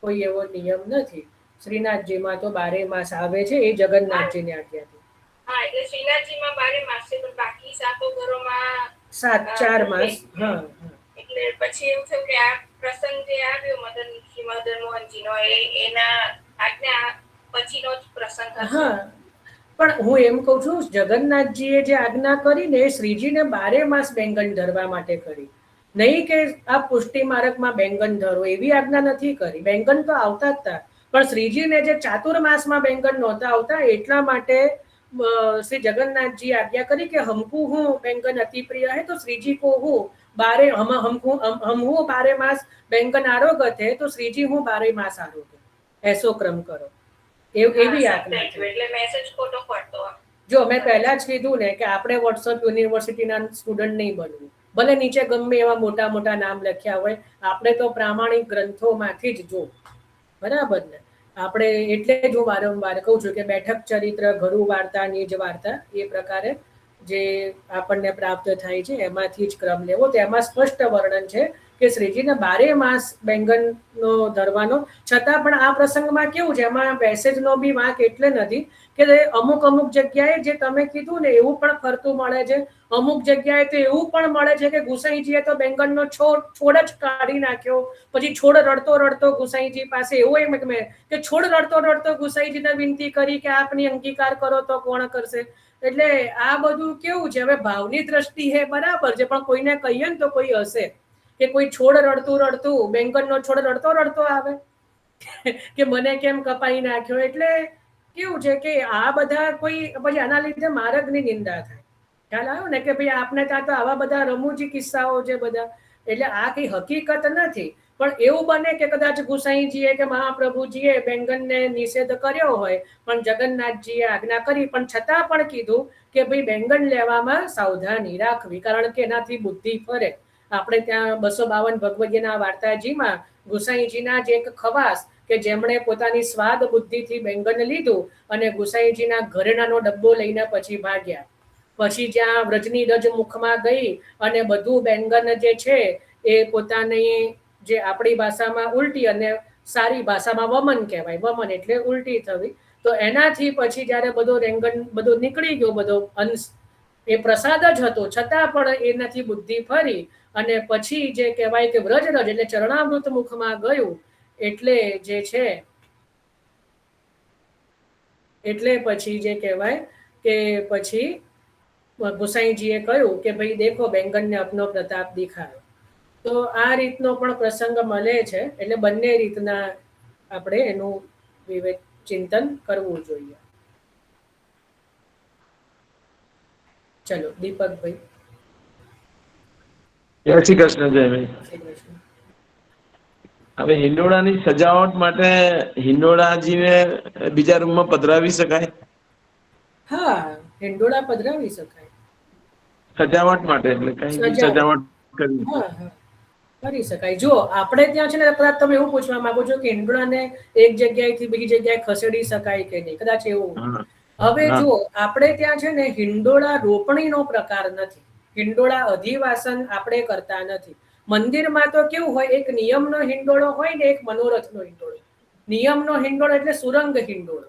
કોઈ એવો નિયમ નથી. શ્રીનાથજીમાં તો 12 માસ આવે છે, એ જગન્નાથજીની આજ્ઞાથી. હા, એટલે શ્રીનાથજીમાં 12 માસ છે, પણ બાકી સાતો ઘરોમાં 4 માસ. હા હા એટલે પછી એવું થયું કે આ પ્રસંગ જે આવ્યો મદન મોહનજીનો એના આજ્ઞા પછીનો જ પ્રસંગ હશે. હા, પણ હું એમ કહું છું, જગન્નાથજીએ જે આજ્ઞા કરી ને એ શ્રીજીને 12 માસ બેંગન ધરવા માટે કરી, નહીં કે આ પુષ્ટિ માર્ગમાં બેંગન ધરો એવી આજ્ઞા નથી કરી. બેંગન તો આવતા જ હતા, પણ શ્રીજીને જે ચાતુર્માસમાં બેંગન નહોતા આવતા એટલા માટે શ્રી જગન્નાથજી આજ્ઞા કરી કે હમકુ હું બેંગન અતિ પ્રિય है, तो श्रीजी को હું 12 हम હું 12 માસ બેંગન આરોગત है, तो श्रीजी હું 12 માસ આરોગત, ऐसो क्रम करो. એવી આજ્ઞા છે. એટલે મેસેજ ખોટો પડતો. જો મેં પહેલા જ કીધું ને કે આપણે વોટ્સઅપ યુનિવર્સિટીના સ્ટુડન્ટ નહીં બનવું, ભલે નીચે ગમે એવા મોટા મોટા નામ લખ્યા હોય, આપણે તો પ્રામાણિક ગ્રંથોમાંથી જ જો, બરાબર ને. આપણે એટલે જ હું વારંવાર કહું છું કે બેઠક ચરિત્ર, ઘરુ વાર્તા, નિજ વાર્તા એ પ્રકારે જે આપણને પ્રાપ્ત થાય છે એમાંથી જ ક્રમ લેવો. તેમાં સ્પષ્ટ વર્ણન છે કે શ્રીજીને 12 માસ બેંગનનો ધરવાનો, છતાં પણ આ પ્રસંગમાં કેવું છે, એમાં મેસેજનો બી વાંક એટલે નથી કે અમુક જગ્યાએ જે તમે કીધું ને એવું પણ ફરતું મળે છે. અમુક જગ્યાએ તો એવું પણ મળે છે કે ગુસાઈજીએ તો બેંગનનો છોડ જ કાઢી નાખ્યો, પછી છોડ રડતો રડતો ગુસાઈજી પાસે એવું એમ કે છોડ રડતો રડતો ગુસાઈજીને વિનંતી કરી કે આપની અંગીકાર કરો તો કોણ કરશે. એટલે આ બધું કેવું છે, હવે ભાવની દ્રષ્ટિએ બરાબર છે, પણ કોઈને કહીએ ને તો કોઈ હશે કે કોઈ છોડ રડતું રડતું બેંગનનો છોડ રડતો રડતો આવે કે મને કેમ કપાઈ નાખ્યો. એટલે કેવું છે કે આ બધા કોઈ પછી આના લીધે માર્ગની નિંદા થાય. ખ્યાલ આવ્યો ને કે ભાઈ આપને ત્યાં તો આવા બધા રમૂજી કિસ્સાઓ છે બધા. એટલે આ કઈ હકીકત નથી, પણ એવું બને કે કદાચ ગુસાઈજીએ કે મહાપ્રભુજીએ બેંગનને નિષેધ કર્યો હોય, પણ જગન્નાથજીએ આજ્ઞા કરી, પણ છતાં પણ કીધું કે ભાઈ બેંગન લેવામાં સાવધાની રાખવી, કારણ કે એનાથી બુદ્ધિ ફરે. આપણે ત્યાં 252 ભગવદગીતાના વાર્તાજીમાં ગુસાઈજીના જ એક ખવાસ કે જેમણે પોતાની સ્વાદ બુદ્ધિથી બેંગન લીધું અને ગુસાઈજીના ઘરેણાનો ડબ્બો લઈને પછી ભાગ્યા. પછી જ્યાં વ્રજની રજ મુખમાં ગઈ અને બધું બેંગન જે છે એ પોતાની જે આપણી ભાષામાં ઉલટી અને સારી ભાષામાં વમન કહેવાય, વમન એટલે ઉલટી થવી. તો એનાથી પછી જ્યારે બધો રેંગન બધો નીકળી ગયો, બધો અંશ એ પ્રસાદ જ હતો, છતાં પણ એનાથી બુદ્ધિ ફરી અને પછી જે કહેવાય કે વ્રજરજ એટલે ચરણામૃત મુખમાં ગયું. એટલે જે છે એટલે પછી જે કહેવાય કે પછી ગુસાઈજીએ કહ્યું કે ભાઈ દેખો બેંગનને અપનો પ્રતાપ દિખાયો. તો આ રીતનો પણ પ્રસંગ મળે છે. એટલે બંને રીતના આપણે એનું વિવેક ચિંતન કરવું જોઈએ. ચલો દીપકભાઈ. જય શ્રી કૃષ્ણ. જય ભાઈ. શ્રી કૃષ્ણ. હવે હિંડોળાની સજાવટ માટે હિંડોળાજીને બીજા રૂમમાં પધરાવી શકાય? હા, હિંડોળા પધરાવી શકાય સજાવટ માટે, એટલે કઈ સજાવટ કરવી. હા હા કરી શકાય. જો આપણે ત્યાં છે ને કદાચ તમે એવું પૂછવા માંગો છો કે હિંડોળાને એક જગ્યાએથી બીજી જગ્યાએ ખસેડી શકાય કે નહીં, કદાચ એવું. હવે જો આપણે ત્યાં છે ને હિંડોળા રોપણીનો પ્રકાર નથી, હિંડોળા અધિવાસન આપણે કરતા નથી. મંદિરમાં તો કેવું હોય, એક નિયમનો હિંડોળો હોય ને એક મનોરથનો હિંડોળો. નિયમનો હિંડોળો એટલે સુરંગ હિંડોળો,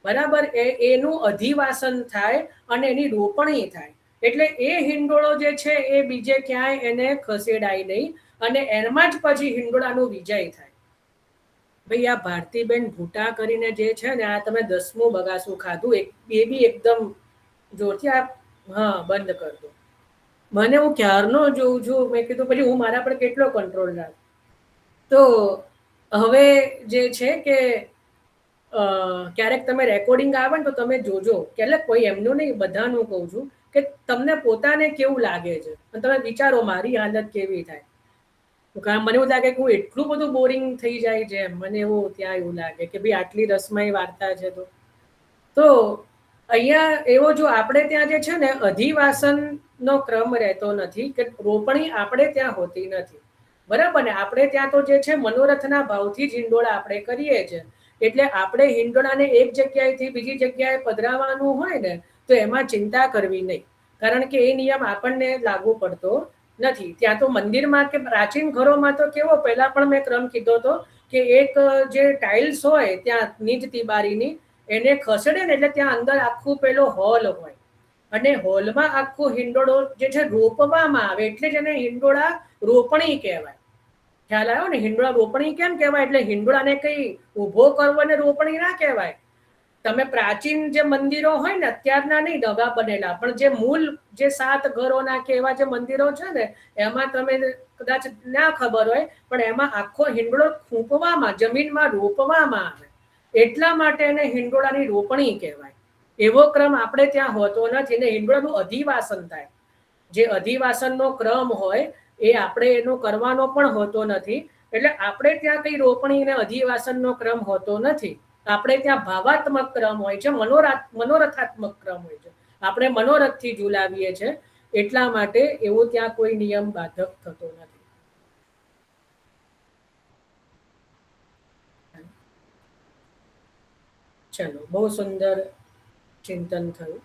બરાબર. એનું અધિવાસન થાય અને એની રોપણી થાય. એટલે એ હિંડોળો જે છે એ બીજે ક્યાંય એને ખસેડાય નહીં અને એમાં જ પછી હિંડોળાનો વિજય થાય. ભાઈ આ ભારતીબેન ભૂટા કરીને જે છે ને, આ તમે 10મું બગાસું ખાધું, એ બી એકદમ જોરથી આ હા બંધ કર દો. મને હું ક્યારનો જોઉં છું, મેં કીધું પછી હું મારા પર કેટલો કંટ્રોલ રાખ. તો હવે જે છે કે ક્યારેક તમે રેકોર્ડિંગ આવે ને તો તમે જોજો, એટલે કોઈ એમનું નહીં, બધાનું કહું છું કે તમને પોતાને કેવું લાગે છે અને તમે વિચારો મારી હાલત કેવી થાય. કારણ મને એવું લાગે કે હું એટલું બધું બોરિંગ થઈ જાય છે, મને એવું ત્યાં એવું લાગે કે ભાઈ આટલી રસમય વાર્તા છે. તો અહીંયા એવો જો આપણે ત્યાં જે છે ને અધિવાસનનો ક્રમ રહેતો નથી, કે રોપણી આપણે ત્યાં હોતી નથી, બરાબર ને. આપણે ત્યાં તો જે છે મનોરથના ભાવથી જ હિંડોળા આપણે કરીએ છીએ. એટલે આપણે હિંડોળાને એક જગ્યાએથી બીજી જગ્યાએ પધરાવવાનું હોય ને તો એમાં ચિંતા કરવી નહીં, કારણ કે એ નિયમ આપણને લાગુ પડતો નથી. ત્યાં તો મંદિરમાં કે પ્રાચીન ઘરોમાં તો કેવો, પહેલા પણ મેં ક્રમ કીધો હતો કે એક જે ટાઇલ્સ હોય ત્યાં નીચ તિબારીની એને ખસેડે ને એટલે ત્યાં અંદર આખું પેલો હોલ હોય, અને હોલમાં આખું હિંડોળો જે છે રોપવામાં આવે, એટલે જ એને હિંડોળા રોપણી કહેવાય. ખ્યાલ આવ્યો ને? હિંડોળા રોપણી કેમ કહેવાય? એટલે હિંડોળાને કઈ ઊભો કરવો અને રોપણી ના કહેવાય. તમે પ્રાચીન જે મંદિરો હોય ને, અત્યારના નહીં નવા બનેલા, પણ જે મૂળ જે 7 ઘરોના કે એવા જે મંદિરો છે ને એમાં તમે કદાચ ના ખબર હોય, પણ એમાં આખો હિંડોળો ખૂંપવામાં, જમીનમાં રોપવામાં આવે, એટલા માટે એને હિંડોળાની રોપણી કહેવાય. એવો ક્રમ આપણે ત્યાં હોતો નથી ને હિંડોળાનું અધિવાસન થાય. જે અધિવાસનનો ક્રમ હોય એ આપણે એનો કરવાનો પણ હોતો નથી. એટલે આપણે ત્યાં કઈ રોપણી ને અધિવાસનનો ક્રમ હોતો નથી. આપણે ત્યાં ભાવાત્મક ક્રમ હોય છે, મનોરથાત્મક ક્રમ હોય છે. આપણે મનોરથથી ઝુલાવીએ છીએ, એટલા માટે એવો ત્યાં કોઈ નિયમ બાધક થતો નથી. ચલો, બહુ સુંદર ચિંતન થયું.